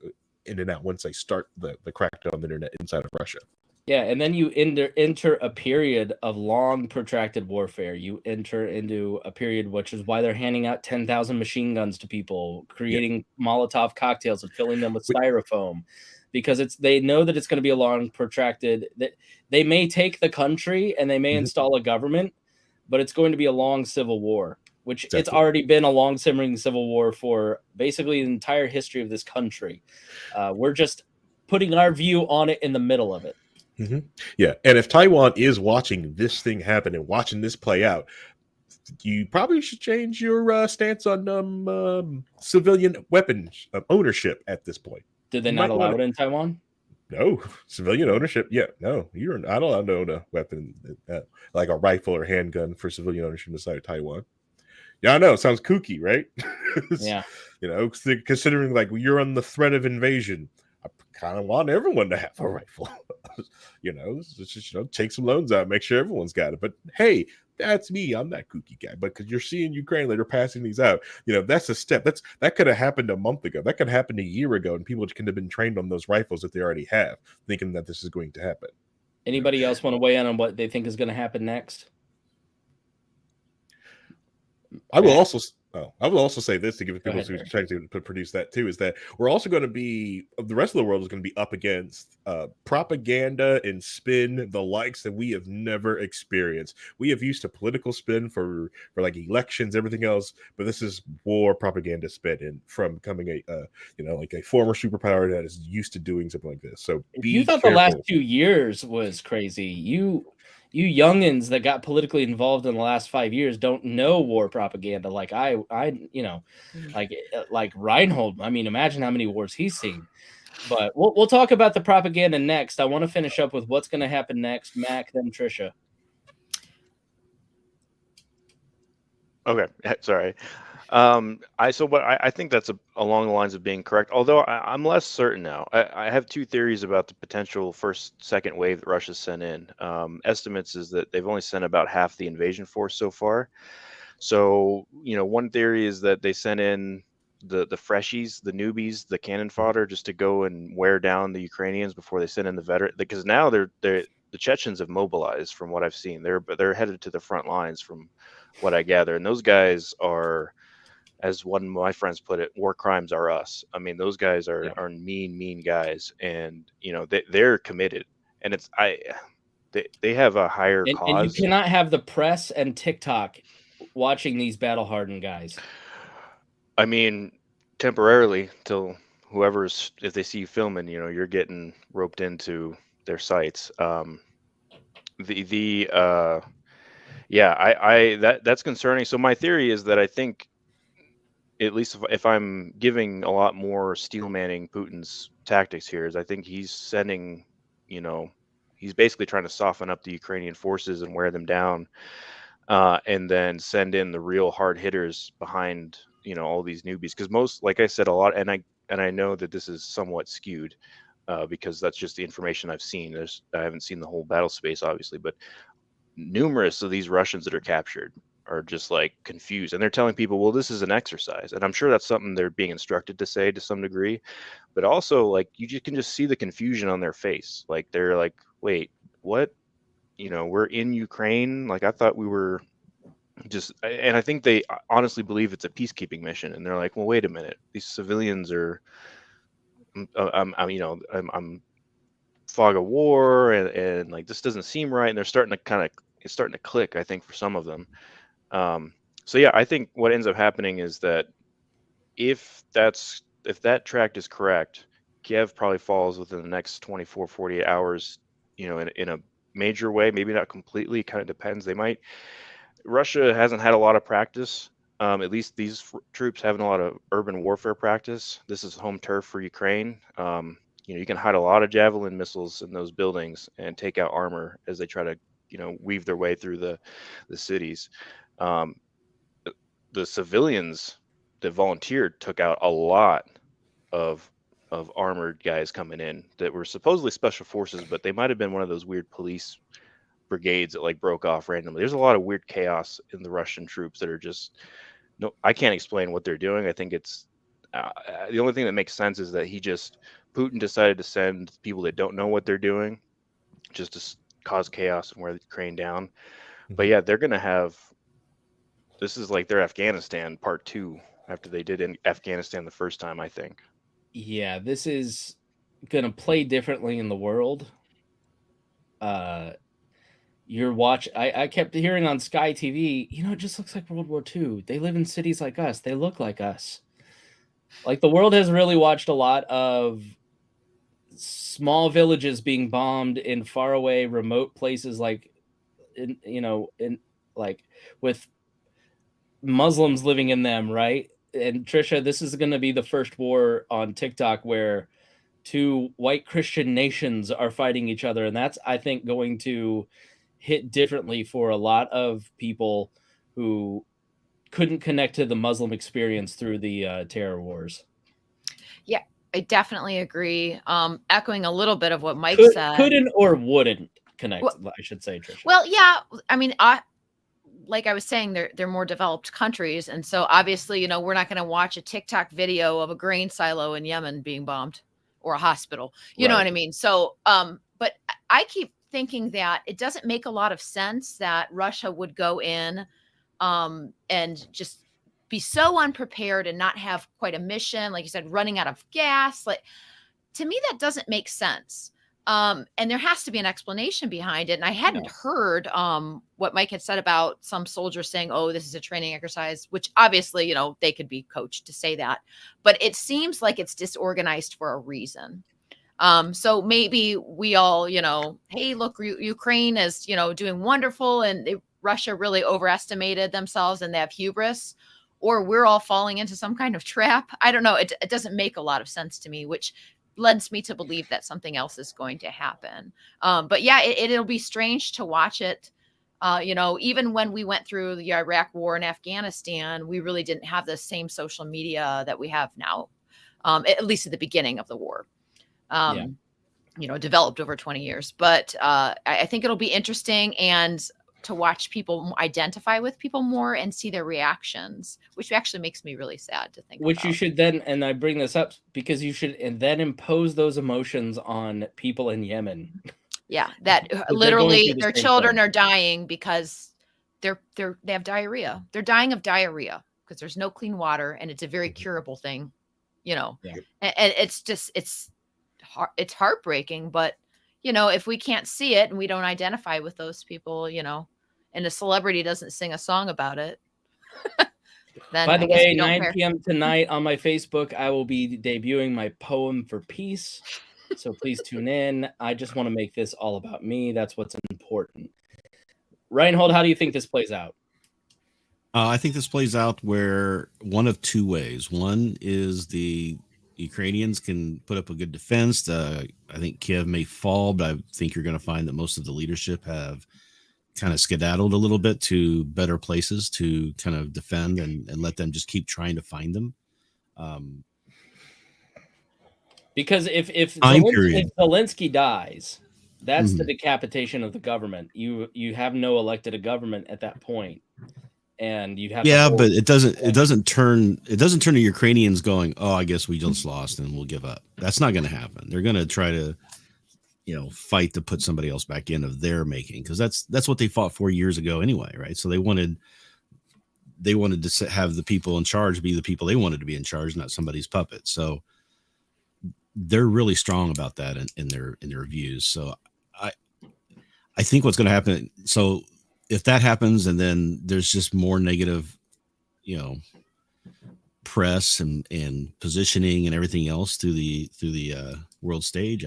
in and out once they start the crackdown on the internet inside of Russia. Yeah, and then you enter a period of long, protracted warfare. You enter into a period, which is why they're handing out 10,000 machine guns to people, creating Molotov cocktails and filling them with styrofoam. because they know that it's going to be a long protracted, that they may take the country and they may install a government, but it's going to be a long civil war, which it's already been a long simmering civil war for basically the entire history of this country. We're just putting our view on it in the middle of it. Yeah, and if Taiwan is watching this thing happen and watching this play out, you probably should change your stance on civilian weapons ownership at this point. Did they not allow it in Taiwan? No, civilian ownership. Yeah, no, you're not allowed to own a weapon like a rifle or handgun for civilian ownership inside of Taiwan. Yeah, I know. It sounds kooky, right? Yeah. Considering like you're on the threat of invasion, I kind of want everyone to have a rifle. Just take some loans out, make sure everyone's got it. But hey, that's me. I'm that kooky guy. But because you're seeing Ukraine, they're passing these out. That's a step. That could have happened a month ago. That could have happened a year ago, and people could have been trained on those rifles that they already have, thinking that this is going to happen. Anybody else want to weigh in on what they think is going to happen next? I will also say this to give people who's trying to produce that too, is that we're also going to be, the rest of the world is going to be up against propaganda and spin, the likes that we have never experienced. We have used to political spin for like elections, everything else, but this is war propaganda spin, and from becoming like a former superpower that is used to doing something like this. So you thought the last 2 years was crazy. You youngins that got politically involved in the last 5 years don't know war propaganda like I like Reinhold. I mean, imagine how many wars he's seen. But we'll talk about the propaganda next. I want to finish up with what's going to happen next. Mac, then Trisha. Okay, sorry. I think that's along the lines of being correct. Although I'm less certain now. I have two theories about the potential second wave that Russia sent in. Estimates is that they've only sent about half the invasion force so far. So one theory is that they sent in the freshies, the newbies, the cannon fodder, just to go and wear down the Ukrainians before they send in the veteran. Because now the Chechens have mobilized, from what I've seen. They're headed to the front lines, from what I gather, and those guys are, as one of my friends put it, war crimes are us. I mean, those guys are mean guys, and they're committed, and they have a higher cause. And you cannot have the press and TikTok watching these battle hardened guys. I mean, temporarily, till if they see you filming, you're getting roped into their sites. That's concerning. So my theory is that I think, at least if I'm giving a lot more steel manning Putin's tactics here, is I think he's sending, he's basically trying to soften up the Ukrainian forces and wear them down, and then send in the real hard hitters behind, all these newbies. Because like I said, a lot, and I know that this is somewhat skewed, because that's just the information I've seen. I haven't seen the whole battle space, obviously, but numerous of these Russians that are captured are just like confused, and they're telling people, well, this is an exercise, and I'm sure that's something they're being instructed to say to some degree, but also like you can just see the confusion on their face. Like they're like, wait, what? We're in Ukraine. Like I thought we were and I think they honestly believe it's a peacekeeping mission, and they're like, well, wait a minute, these civilians are I'm fog of war, and like this doesn't seem right, and they're starting to it's starting to click, I think, for some of them. So yeah, I think what ends up happening is that if that tract is correct, Kiev probably falls within the next 24, 48 hours, in a major way, maybe not completely, kind of depends. Russia hasn't had a lot of practice. At least these troops haven't a lot of urban warfare practice. This is home turf for Ukraine. You can hide a lot of javelin missiles in those buildings and take out armor as they try to, weave their way through the cities. The civilians that volunteered took out a lot of armored guys coming in that were supposedly special forces, but they might have been one of those weird police brigades that like broke off randomly. There's a lot of weird chaos in the Russian troops that are just I can't explain what they're doing. I think it's the only thing that makes sense is that Putin decided to send people that don't know what they're doing just to cause chaos and wear Ukraine down. But yeah, they're going to have, this is like their Afghanistan part 2 after they did in Afghanistan the first time, I think. Yeah, this is going to play differently in the world. I kept hearing on Sky TV, it just looks like World War II. They live in cities like us. They look like us. Like the world has really watched a lot of small villages being bombed in faraway, remote places, like in like with Muslims living in them, right? And Trisha, this is going to be the first war on TikTok where two white Christian nations are fighting each other, and that's, I think, going to hit differently for a lot of people who couldn't connect to the Muslim experience through the terror wars. Yeah, I definitely agree. Echoing a little bit of what Mike said. Couldn't or wouldn't connect, I should say, Trisha. Well, yeah, I mean, like I was saying, they're more developed countries, and so obviously, we're not going to watch a TikTok video of a grain silo in Yemen being bombed or a hospital. You know what I mean? So, but I keep thinking that it doesn't make a lot of sense that Russia would go in and just be so unprepared and not have quite a mission, like you said, running out of gas. Like, to me, that doesn't make sense. And there has to be an explanation behind it. And I hadn't heard what Mike had said about some soldiers saying, oh, this is a training exercise, which obviously, they could be coached to say that. But it seems like it's disorganized for a reason. So maybe we all, hey, look, Ukraine is, doing wonderful, and Russia really overestimated themselves and they have hubris, or we're all falling into some kind of trap. I don't know. It doesn't make a lot of sense to me, which lends me to believe that something else is going to happen. But yeah, it'll be strange to watch it. Even when we went through the Iraq war and Afghanistan, we really didn't have the same social media that we have now, at least at the beginning of the war. Developed over 20 years. But I think it'll be interesting and to watch people identify with people more and see their reactions, which actually makes me really sad to think about. You should then, and I bring this up because you should and then impose those emotions on people in Yemen. Yeah, that literally their children are dying because they have diarrhea. They're dying of diarrhea because there's no clean water, and it's a very curable thing, and it's heartbreaking. But if we can't see it and we don't identify with those people, and a celebrity doesn't sing a song about it, then by the way, 9 p.m. tonight on my Facebook, I will be debuting my poem for peace. So please tune in. I just want to make this all about me. That's what's important. Reinhold, how do you think this plays out? I think this plays out where one of two ways. One is the Ukrainians can put up a good defense. I think Kiev may fall, but I think you're going to find that most of the leadership have kind of skedaddled a little bit to better places to kind of defend and let them just keep trying to find them. Because if Zelensky dies, that's the decapitation of the government. You have no elected a government at that point. And you'd have but it doesn't turn the Ukrainians going, oh, I guess we just lost and we'll give up. That's not going to happen. They're going to try to fight to put somebody else back in of their making, because that's what they fought 4 years ago anyway, right? So they wanted to have the people in charge be the people they wanted to be in charge, not somebody's puppet. So they're really strong about that in their views. So I think what's going to happen. So if that happens, and then there's just more negative, press and positioning and everything else through the world stage,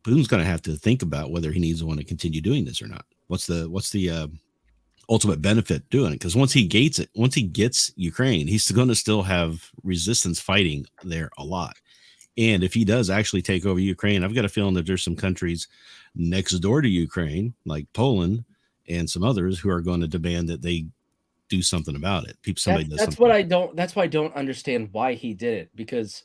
Putin's going to have to think about whether he needs to want to continue doing this or not. What's the ultimate benefit doing it? Because once he gets Ukraine, he's going to still have resistance fighting there a lot. And if he does actually take over Ukraine, I've got a feeling that there's some countries next door to Ukraine, like Poland and some others, who are going to demand that they do something about it. That's why I don't understand why he did it, because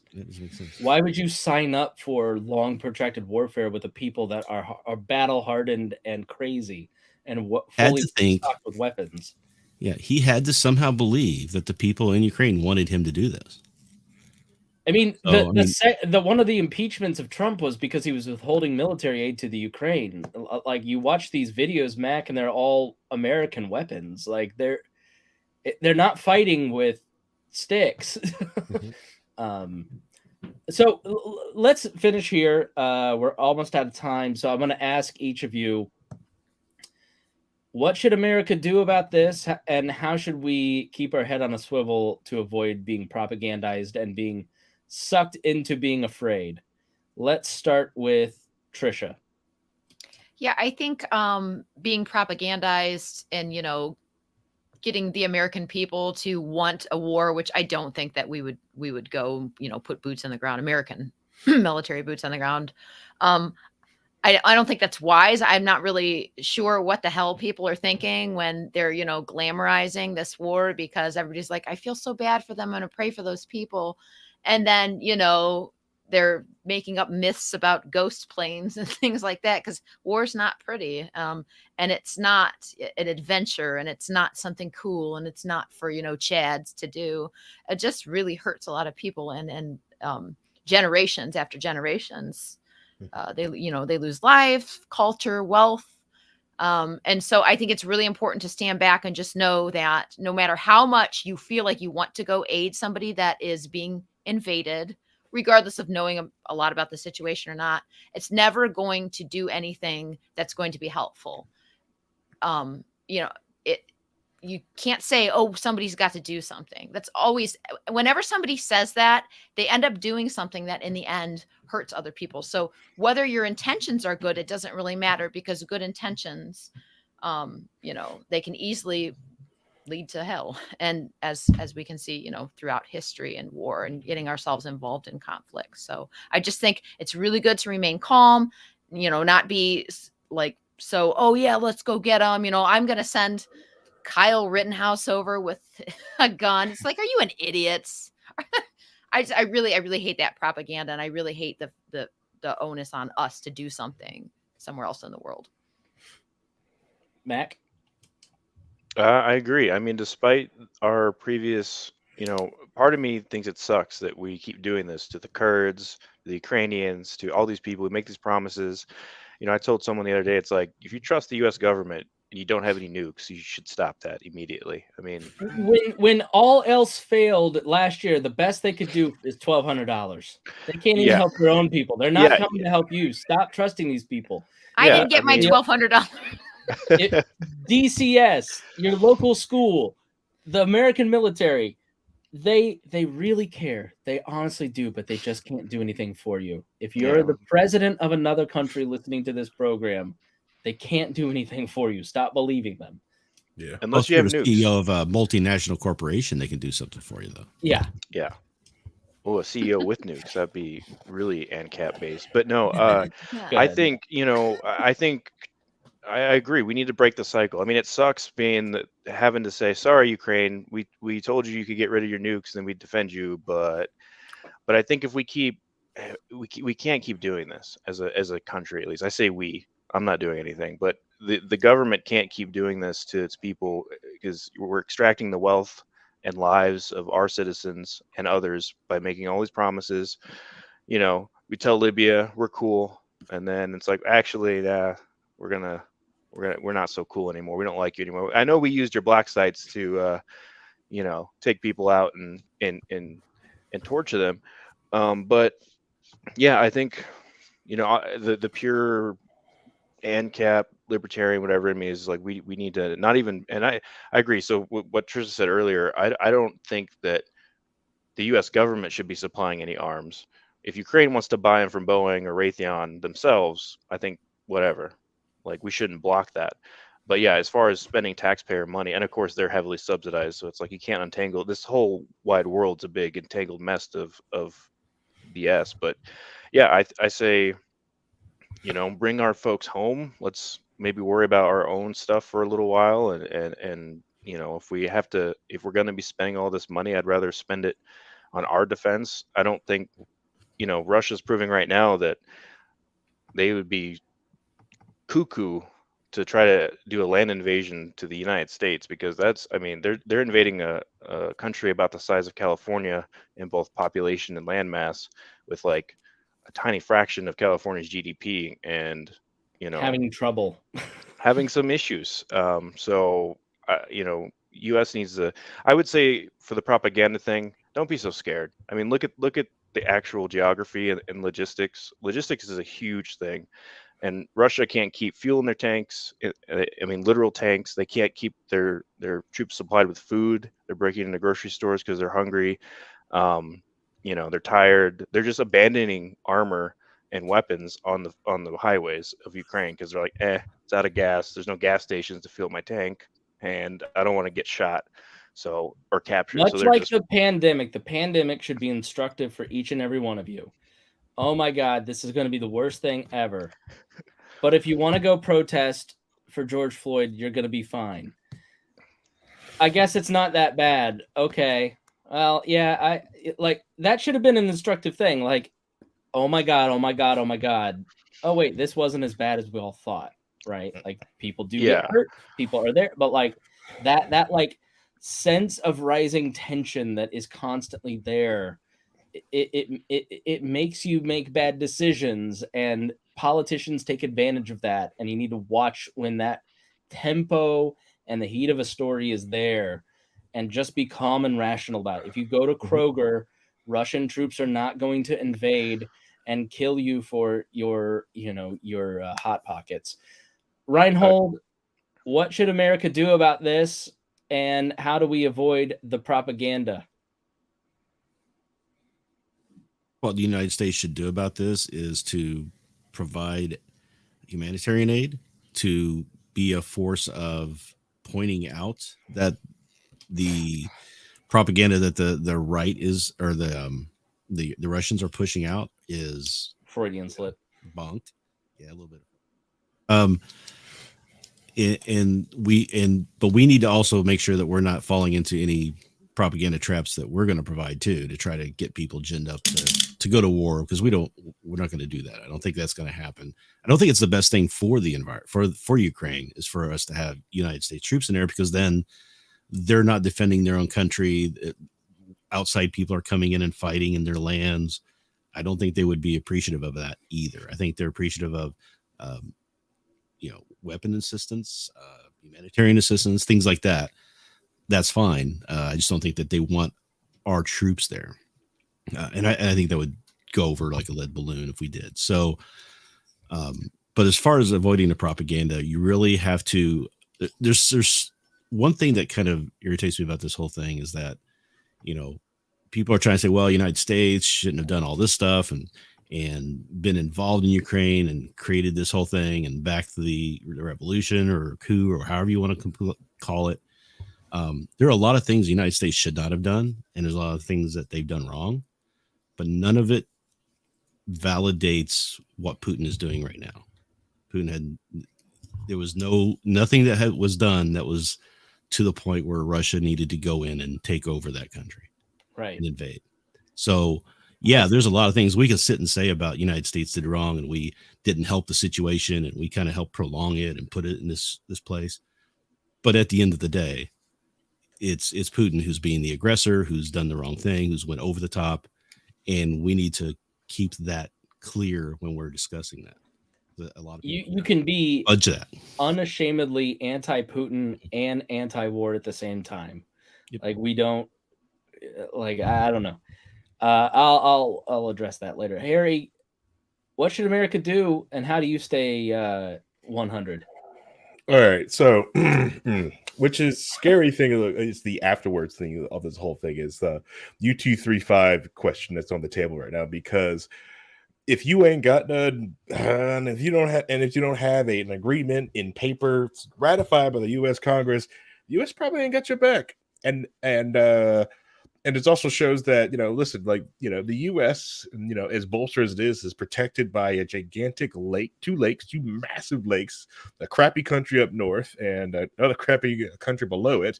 why would you sign up for long protracted warfare with the people that are battle hardened and crazy and fully stocked with weapons? Yeah, he had to somehow believe that the people in Ukraine wanted him to do this. I mean, the one of the impeachments of Trump was because he was withholding military aid to the Ukraine. Like, you watch these videos, Mac, and they're all American weapons. Like, they're not fighting with sticks. So let's finish here. We're almost out of time, so I'm going to ask each of you, what should America do about this, and how should we keep our head on a swivel to avoid being propagandized and being sucked into being afraid? Let's start with Trisha. Yeah, I think being propagandized and getting the American people to want a war, which I don't think that we would go, put boots on the ground, American military boots on the ground. Um, I don't think that's wise. I'm not really sure what the hell people are thinking when they're, glamorizing this war, because everybody's like, I feel so bad for them. I'm going to pray for those people. And then, they're making up myths about ghost planes and things like that, because war's not pretty. And it's not an adventure, and it's not something cool, and it's not for, Chads to do. It just really hurts a lot of people, and generations after generations. They lose life, culture, wealth. And so I think it's really important to stand back and just know that no matter how much you feel like you want to go aid somebody that is being invaded, regardless of knowing a lot about the situation or not, it's never going to do anything that's going to be helpful. It You can't say, oh, somebody's got to do something. That's always, whenever somebody says that, they end up doing something that in the end hurts other people. So whether your intentions are good, it doesn't really matter, because good intentions, they can easily lead to hell. And as we can see, throughout history and war and getting ourselves involved in conflict. So I just think it's really good to remain calm, not be like, so, oh yeah, let's go get them. I'm going to send Kyle Rittenhouse over with a gun. It's like, are you an idiot? I really hate that propaganda, and I really hate the onus on us to do something somewhere else in the world. Mac? I agree. I mean, despite our previous, part of me thinks it sucks that we keep doing this to the Kurds, the Ukrainians, to all these people. We make these promises. I told someone the other day, it's like, if you trust the U.S. government and you don't have any nukes, you should stop that immediately. I mean, when all else failed last year, the best they could do is $1,200. They can't even Yeah. help their own people. They're not Yeah. coming to help you. Stop trusting these people. I didn't get my $1,200. DCS, your local school, the American military, they really care. They honestly do, but they just can't do anything for you. If you're the president of another country listening to this program, they can't do anything for you. Stop believing them. Yeah. Unless you have the nukes. CEO of a multinational corporation, they can do something for you, though. Yeah. Yeah. Oh, a CEO with nukes, that'd be really ANCAP based. But no, I think, I agree. We need to break the cycle. I mean, it sucks having to say, sorry, Ukraine, we told you could get rid of your nukes and we'd defend you. But I think if we can't keep doing this as a country, at least. I say I'm not doing anything, but the government can't keep doing this to its people, because we're extracting the wealth and lives of our citizens and others by making all these promises. We tell Libya we're cool, and then it's like, actually, we're not so cool anymore. We don't like you anymore. I know we used your black sites to take people out and torture them, but yeah, I think the pure ANCAP libertarian, whatever in me, is like, we need to not even, and I agree. So what Trisha said earlier, I don't think that the U.S. government should be supplying any arms. If Ukraine wants to buy them from Boeing or Raytheon themselves, I think whatever, like, we shouldn't block that. But yeah, as far as spending taxpayer money, and of course they're heavily subsidized, so it's like you can't untangle this whole wide world's a big entangled mess of BS. But yeah, I say, bring our folks home. Let's maybe worry about our own stuff for a little while, and if we're going to be spending all this money, I'd rather spend it on our defense. I don't think, Russia's proving right now that they would be cuckoo to try to do a land invasion to the United States, because they're invading a country about the size of California in both population and land mass, with like a tiny fraction of California's GDP, and having some issues. So U.S. needs to, I would say, for the propaganda thing, don't be so scared. I mean, look at the actual geography and logistics. Logistics is a huge thing, and Russia can't keep fuel in their tanks. I mean, literal tanks. They can't keep their troops supplied with food. They're breaking into grocery stores because they're hungry. They're tired. They're just abandoning armor and weapons on the highways of Ukraine because they're like, it's out of gas. There's no gas stations to fuel my tank, and I don't want to get shot, or captured. Much So they're like just the pandemic should be instructive for each and every one of you. Oh my God, this is going to be the worst thing ever. But if you want to go protest for George Floyd, you're going to be fine. I guess it's not that bad. Okay. Well, yeah, that should have been an instructive thing. Like, oh my God, oh my God, oh my God. Oh wait, this wasn't as bad as we all thought, right? Like people do get hurt, people are there, but like that like sense of rising tension that is constantly there, it makes you make bad decisions, and politicians take advantage of that, and you need to watch when that tempo and the heat of a story is there, and just be calm and rational about it. If you go to Kroger, Russian troops are not going to invade and kill you for your hot pockets. Reinhold, what should America do about this, and how do we avoid the propaganda? What the United States should do about this is to provide humanitarian aid, to be a force of pointing out that the propaganda that the right is, or the Russians are pushing out, is Freudian slip. Bonked. Yeah, a little bit. But we need to also make sure that we're not falling into any propaganda traps that we're going to provide too, to try to get people ginned up to go to war, because we're not going to do that. I don't think that's going to happen. I don't think it's the best thing for the environment, for Ukraine, is for us to have United States troops in there, because then they're not defending their own country. Outside people are coming in and fighting in their lands. I don't think they would be appreciative of that either. I think they're appreciative of weapon assistance, humanitarian assistance, things like that. That's fine. I just don't think that they want our troops there. And I think that would go over like a lead balloon if we did. So, but as far as avoiding the propaganda, you really have to, there's one thing that kind of irritates me about this whole thing is that, people are trying to say, well, United States shouldn't have done all this stuff and been involved in Ukraine and created this whole thing and backed the revolution or coup or however you want to call it. There are a lot of things the United States should not have done, and there's a lot of things that they've done wrong, but none of it validates what Putin is doing right now. There was nothing that was done that was to the point where Russia needed to go in and take over that country, right, and invade. So yeah, there's a lot of things we can sit and say about United States did wrong and we didn't help the situation and we kind of helped prolong it and put it in this place. But at the end of the day, it's Putin who's being the aggressor, who's done the wrong thing, who's went over the top, and we need to keep that clear when we're discussing that. A lot of you can be that unashamedly anti-Putin and anti-war at the same time. Yep. Like we don't, like I don't know. I'll address that later. Harry, what should America do, and how do you stay 100? All right, so which is scary thing is the afterwards thing of this whole thing is the U235 question that's on the table right now, because if you ain't got none, and if you don't have an agreement in paper ratified by the U.S. Congress, the U.S. probably ain't got your back. And it also shows that, listen, like, the U.S., as bolstered as it is protected by a gigantic lake, two massive lakes, a crappy country up north and another crappy country below it.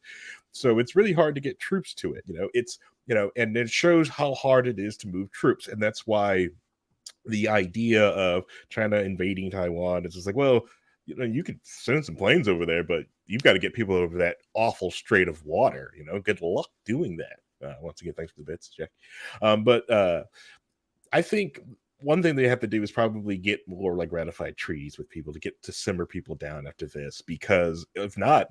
So it's really hard to get troops to it. And it shows how hard it is to move troops. And that's why the idea of China invading Taiwan is just like, well, you could send some planes over there, but you've got to get people over that awful strait of water. Good luck doing that. Once again, thanks for the bits, Jack. But I think one thing they have to do is probably get more like ratified treaties with people to get to simmer people down after this, because if not,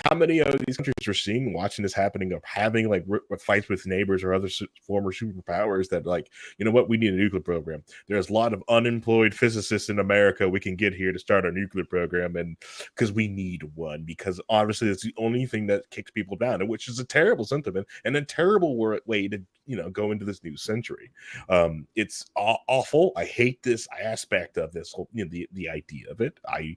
how many of these countries are seeing watching this happening of having like fights with neighbors or other former superpowers that like, you know what, we need a nuclear program. There's a lot of unemployed physicists in America we can get here to start a nuclear program, and because we need one, because obviously it's the only thing that kicks people down, which is a terrible sentiment and a terrible way to, you know, go into this new century. It's awful. I hate this aspect of this whole, you know, the idea of it. I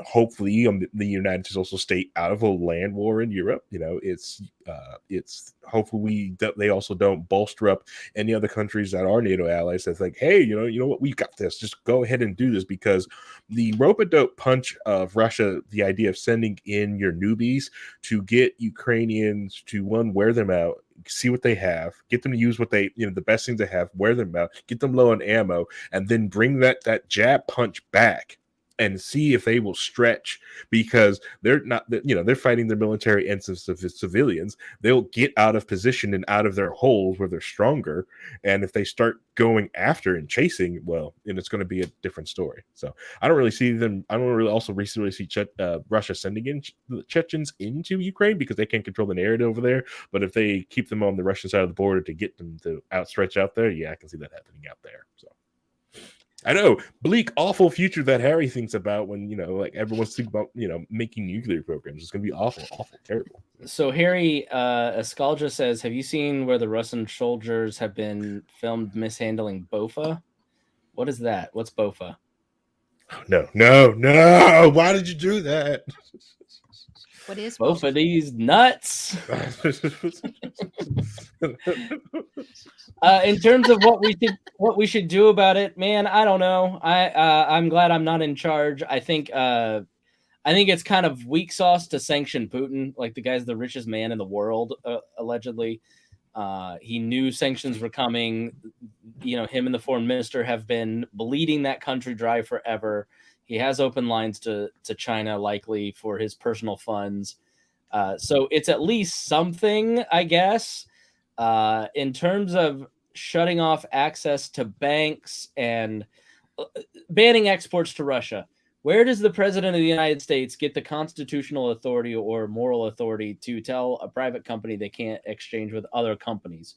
hopefully the United States also stay out of a land war in Europe. You know, it's hopefully they also don't bolster up any other countries that are NATO allies that's like, hey, you know what, we've got this, just go ahead and do this, because the rope-a-dope punch of Russia, the idea of sending in your newbies to get Ukrainians to wear them out, see what they have, get them to use what they, you know, the best things they have, wear them out, get them low on ammo, and then bring that jab punch back and see if they will stretch, because they're not, you know, they're fighting their military and civilians. They'll get out of position and out of their holes where they're stronger. And if they start going after and chasing, well, and it's going to be a different story. So I don't really see them. I don't really also recently see Russia sending in the Chechens into Ukraine because they can't control the narrative over there. But if they keep them on the Russian side of the border to get them to outstretch out there, yeah, I can see that happening out there. So I know, bleak, awful future that Harry thinks about when, you know, like everyone's thinking about, you know, making nuclear programs. It's going to be awful, terrible. So Harry, Ascalja says, have you seen where the Russian soldiers have been filmed mishandling BOFA? What is that? What's BOFA? No. Why did you do that? What is both of these nuts? In terms of what we should do about it, man, I don't know. I'm glad I'm not in charge. I think it's kind of weak sauce to sanction Putin. Like, the guy's the richest man in the world, allegedly. He knew sanctions were coming. You know, him and the foreign minister have been bleeding that country dry forever. He has open lines to China, likely for his personal funds. So it's at least something, I guess. In terms of shutting off access to banks and banning exports to Russia, where does the president of the United States get the constitutional authority or moral authority to tell a private company they can't exchange with other companies?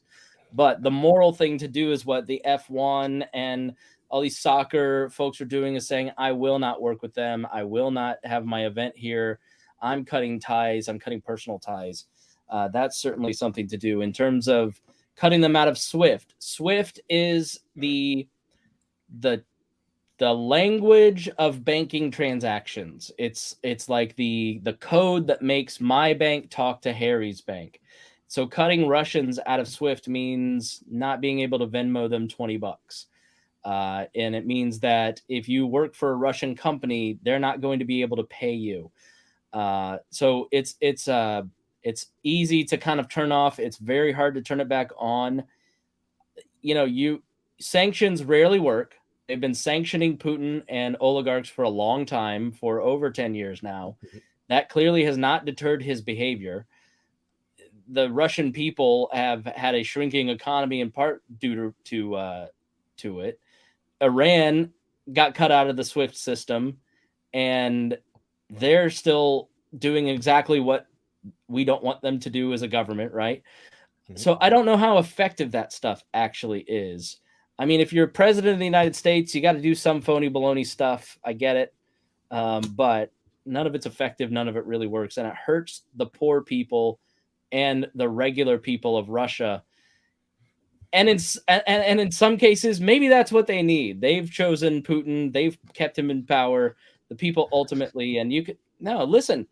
But the moral thing to do is what the F1 and all these soccer folks are doing, is saying, I will not work with them. I will not have my event here. I'm cutting ties. I'm cutting personal ties. That's certainly something to do. In terms of cutting them out of SWIFT, SWIFT is the language of banking transactions. It's like the code that makes my bank talk to Harry's bank. So cutting Russians out of SWIFT means not being able to Venmo them $20. And it means that if you work for a Russian company, they're not going to be able to pay you. So it's easy to kind of turn off. It's very hard to turn it back on. You know, sanctions rarely work. They've been sanctioning Putin and oligarchs for a long time, for over 10 years now. That clearly has not deterred his behavior. The Russian people have had a shrinking economy in part due to it. Iran got cut out of the SWIFT system, and they're still doing exactly what we don't want them to do as a government, right? Mm-hmm. So I don't know how effective that stuff actually is. I mean, if you're president of the United States, you got to do some phony baloney stuff. I get it. But none of it's effective. None of it really works. And it hurts the poor people and the regular people of Russia. And in some cases, maybe that's what they need. They've chosen Putin. They've kept him in power. The people ultimately, and listen.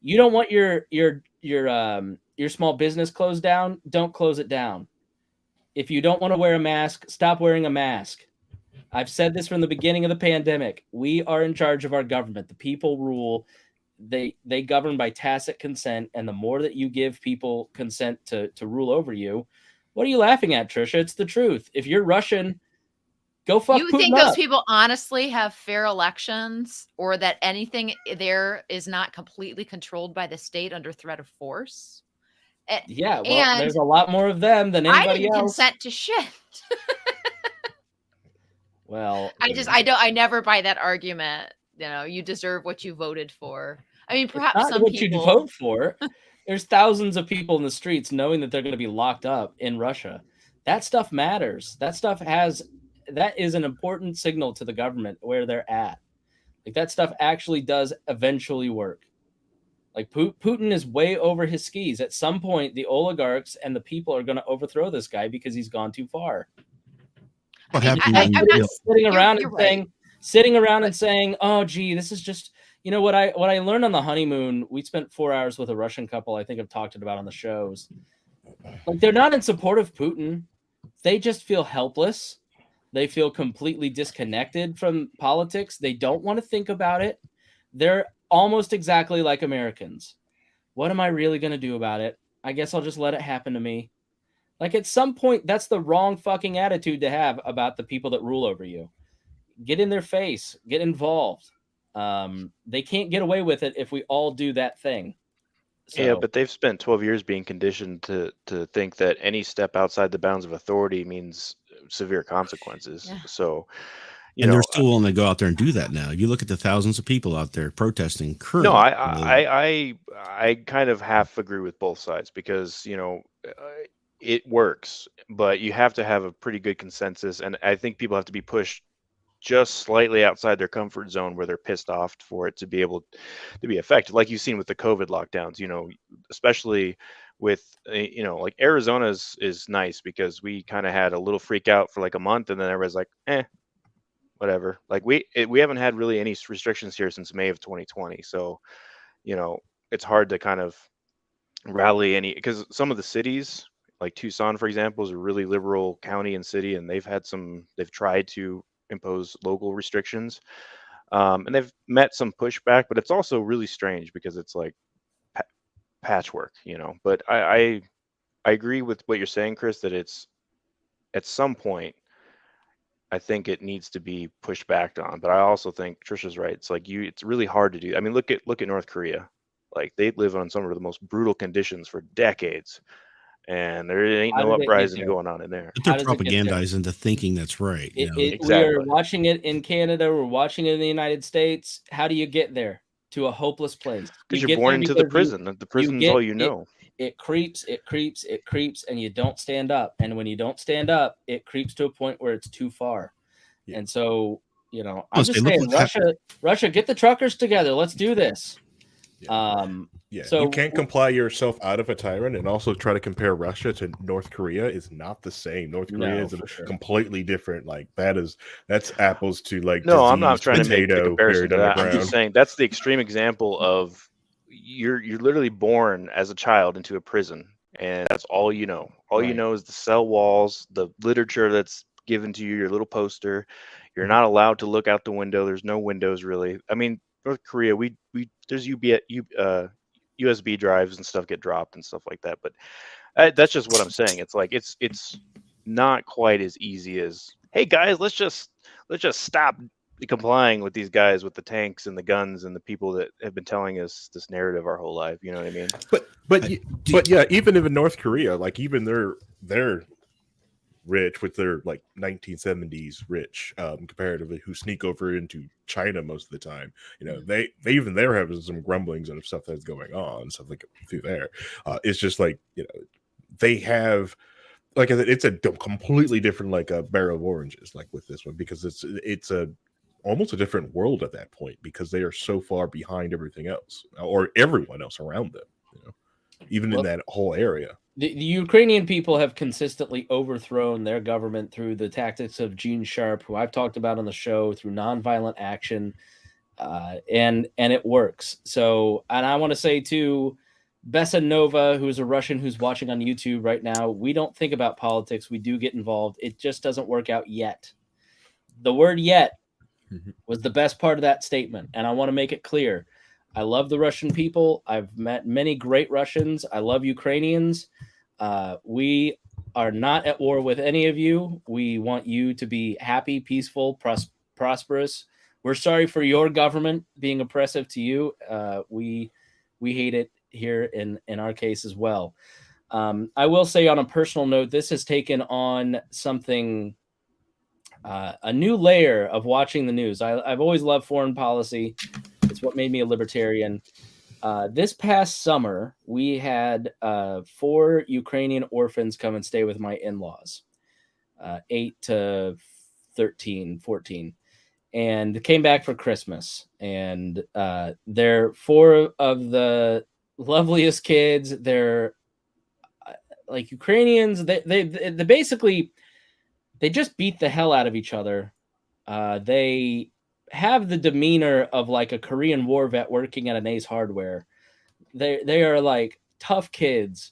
You don't want your small business closed down. Don't close it down. If you don't want to wear a mask, stop wearing a mask. I've said this from the beginning of the pandemic. We are in charge of our government. The people rule. They govern by tacit consent, and the more that you give people consent to rule over you. What are you laughing at, Trisha? It's the truth. If you're Russian, go fuck Putin. You think those people honestly have fair elections, or that anything there is not completely controlled by the state under threat of force? Yeah, well, there's a lot more of them than anybody else. I didn't consent to shit. Well, I never buy that argument. You deserve what you voted for. I mean, it's perhaps not some what you'd people. vote for. There's thousands of people in the streets knowing that they're going to be locked up in Russia. That stuff matters. That is an important signal to the government where they're at. Like, that stuff actually does eventually work. Like, Putin is way over his skis. At some point, the oligarchs and the people are going to overthrow this guy because he's gone too far. What I mean, happened? I'm not. Sitting around But- and saying, "Oh, gee, this is just." You know what I learned on the honeymoon? We spent 4 hours with a Russian couple. I think I've talked about on the shows. Like, they're not in support of Putin. They just feel helpless. They feel completely disconnected from politics. They don't want to think about it. They're almost exactly like Americans. What am I really going to do about it? I guess I'll just let it happen to me. Like, at some point, that's the wrong fucking attitude to have about the people that rule over you. Get in their face. Get involved. They can't get away with it if we all do that thing. So, Yeah, but they've spent 12 years being conditioned to think that any step outside the bounds of authority means severe consequences. Yeah. So, And they're still willing to go out there and do that now. If you look at the thousands of people out there protesting currently. no, I kind of half agree with both sides because it works, but you have to have a pretty good consensus, and I think people have to be pushed just slightly outside their comfort zone where they're pissed off for it to be able to be effective, like you've seen with the COVID lockdowns. Especially with like Arizona is nice because we kind of had a little freak out for like a month, and then everybody's like, whatever. Like we haven't had really any restrictions here since May of 2020, so it's hard to kind of rally any, because some of the cities like Tucson, for example, is a really liberal county and city, and they've tried to impose local restrictions, and they've met some pushback, but it's also really strange because it's like patchwork, but I agree with what you're saying, Chris, that it's at some point I think it needs to be pushed back on, but I also think Trisha's right. It's like it's really hard to do. I mean, look at North Korea. Like, they live on some of the most brutal conditions for decades, and there ain't How no did it get uprising there? going on in there. But How they're does it get there? propagandized into thinking that's right. We are Exactly. watching it in Canada. We're watching it in the United States. How do you get there? To a hopeless place. Because You you're get born there into the because prison. The prison's get all you know. It creeps, and you don't stand up. And when you don't stand up, it creeps to a point where it's too far. Yeah. And so, I'm Honestly, just look saying, what Russia, get the truckers together. Let's do this. Yeah, So you can't comply yourself out of a tyrant, and also try to compare Russia to North Korea is not the same. North Korea is for sure. completely different. Like, that's apples to like No, I'm not diseased trying to make the potato comparison buried to that. I'm underground. just saying that's the extreme example of you're literally born as a child into a prison, and that's all you know. All you Right. know is the cell walls, the literature that's given to you, your little poster. You're not allowed to look out the window. There's no windows really. I mean, North Korea, there's USB drives and stuff get dropped and stuff like that. But that's just what I'm saying. It's like it's not quite as easy as, hey guys, let's just stop complying with these guys with the tanks and the guns and the people that have been telling us this narrative our whole life. You know what I mean? But yeah, even in North Korea, like, even they're rich with their like 1970s rich, comparatively, who sneak over into China most of the time. They even they're having some grumblings of stuff that's going on, stuff like through there. It's just like, they have, like I said, it's a completely different, like, a barrel of oranges, like with this one, because it's a almost a different world at that point, because they are so far behind everything else, or everyone else around them, even in that whole area. The Ukrainian people have consistently overthrown their government through the tactics of Gene Sharp, who I've talked about on the show, through nonviolent action, and it works. So, and I want to say to Besanova, who's a Russian who's watching on YouTube right now, we don't think about politics. We do get involved. It just doesn't work out yet. The word "yet" was the best part of that statement, and I want to make it clear. I love the Russian people. I've met many great Russians. I love Ukrainians. We are not at war with any of you. We want you to be happy, peaceful, prosperous. We're sorry for your government being oppressive to you. We hate it here in our case as well. I will say, on a personal note, this has taken on something a new layer of watching the news. I've always loved foreign policy. It's what made me a libertarian. This past summer, we had 4 Ukrainian orphans come and stay with my in-laws, 8 to 13, 14, and came back for Christmas. And they're 4 of the loveliest kids. They're like Ukrainians. They basically, they just beat the hell out of each other. They have the demeanor of like a Korean War vet working at an Ace Hardware. They are like tough kids,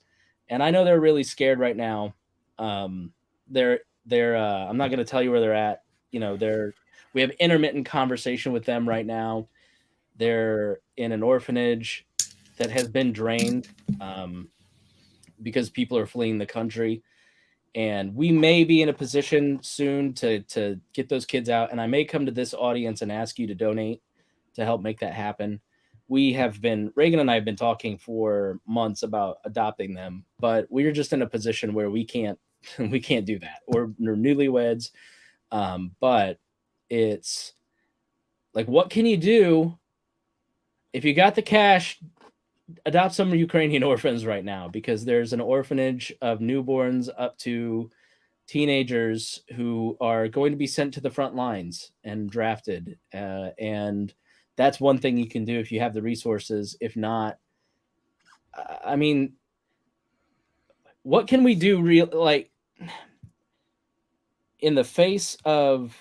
and I know they're really scared right now. They're I'm not going to tell you where they're at. You know, we have intermittent conversation with them right now. They're in an orphanage that has been drained because people are fleeing the country. And we may be in a position soon to get those kids out. And I may come to this audience and ask you to donate to help make that happen. Reagan and I have been talking for months about adopting them, but we're just in a position where we can't do that. We're newlyweds. But it's like, what can you do if you got the cash? Adopt some Ukrainian orphans right now, because there's an orphanage of newborns up to teenagers who are going to be sent to the front lines and drafted. And that's one thing you can do if you have the resources. If not, I mean, what can we do like in the face of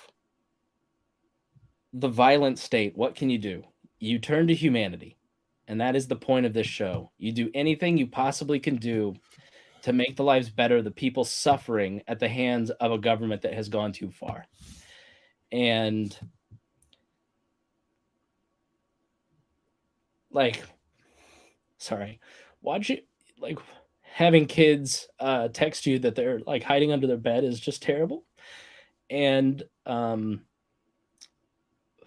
the violent state? What can you do? You turn to humanity. And that is the point of this show. You do anything you possibly can do to make the lives better of the people suffering at the hands of a government that has gone too far. And like, sorry, having kids text you that they're like hiding under their bed is just terrible. And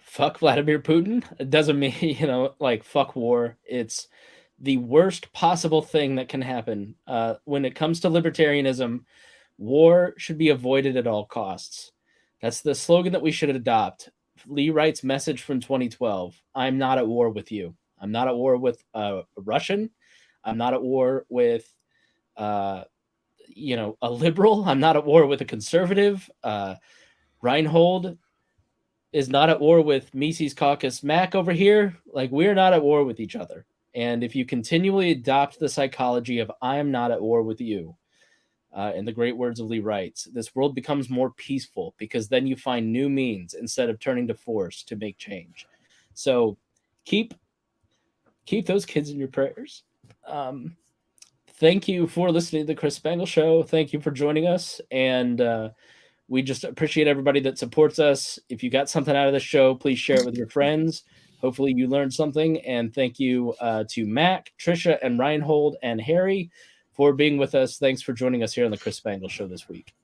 fuck Vladimir Putin. It doesn't mean, like fuck war. It's the worst possible thing that can happen. When it comes to libertarianism, war should be avoided at all costs. That's the slogan that we should adopt. Lee Wright's message from 2012. I'm not at war with you. I'm not at war with a Russian. I'm not at war with, a liberal. I'm not at war with a conservative. Reinhold is not at war with Mises Caucus Mac over here. Like, we're not at war with each other. And if you continually adopt the psychology of I am not at war with you, in the great words of Lee Wright, this world becomes more peaceful, because then you find new means instead of turning to force to make change. So keep those kids in your prayers. Thank you for listening to the Chris Spangle Show. Thank you for joining us. And we just appreciate everybody that supports us. If you got something out of the show, please share it with your friends. Hopefully you learned something. And thank you to Mac, Trisha, and Reinhold, and Harry for being with us. Thanks for joining us here on the Chris Spangle Show this week.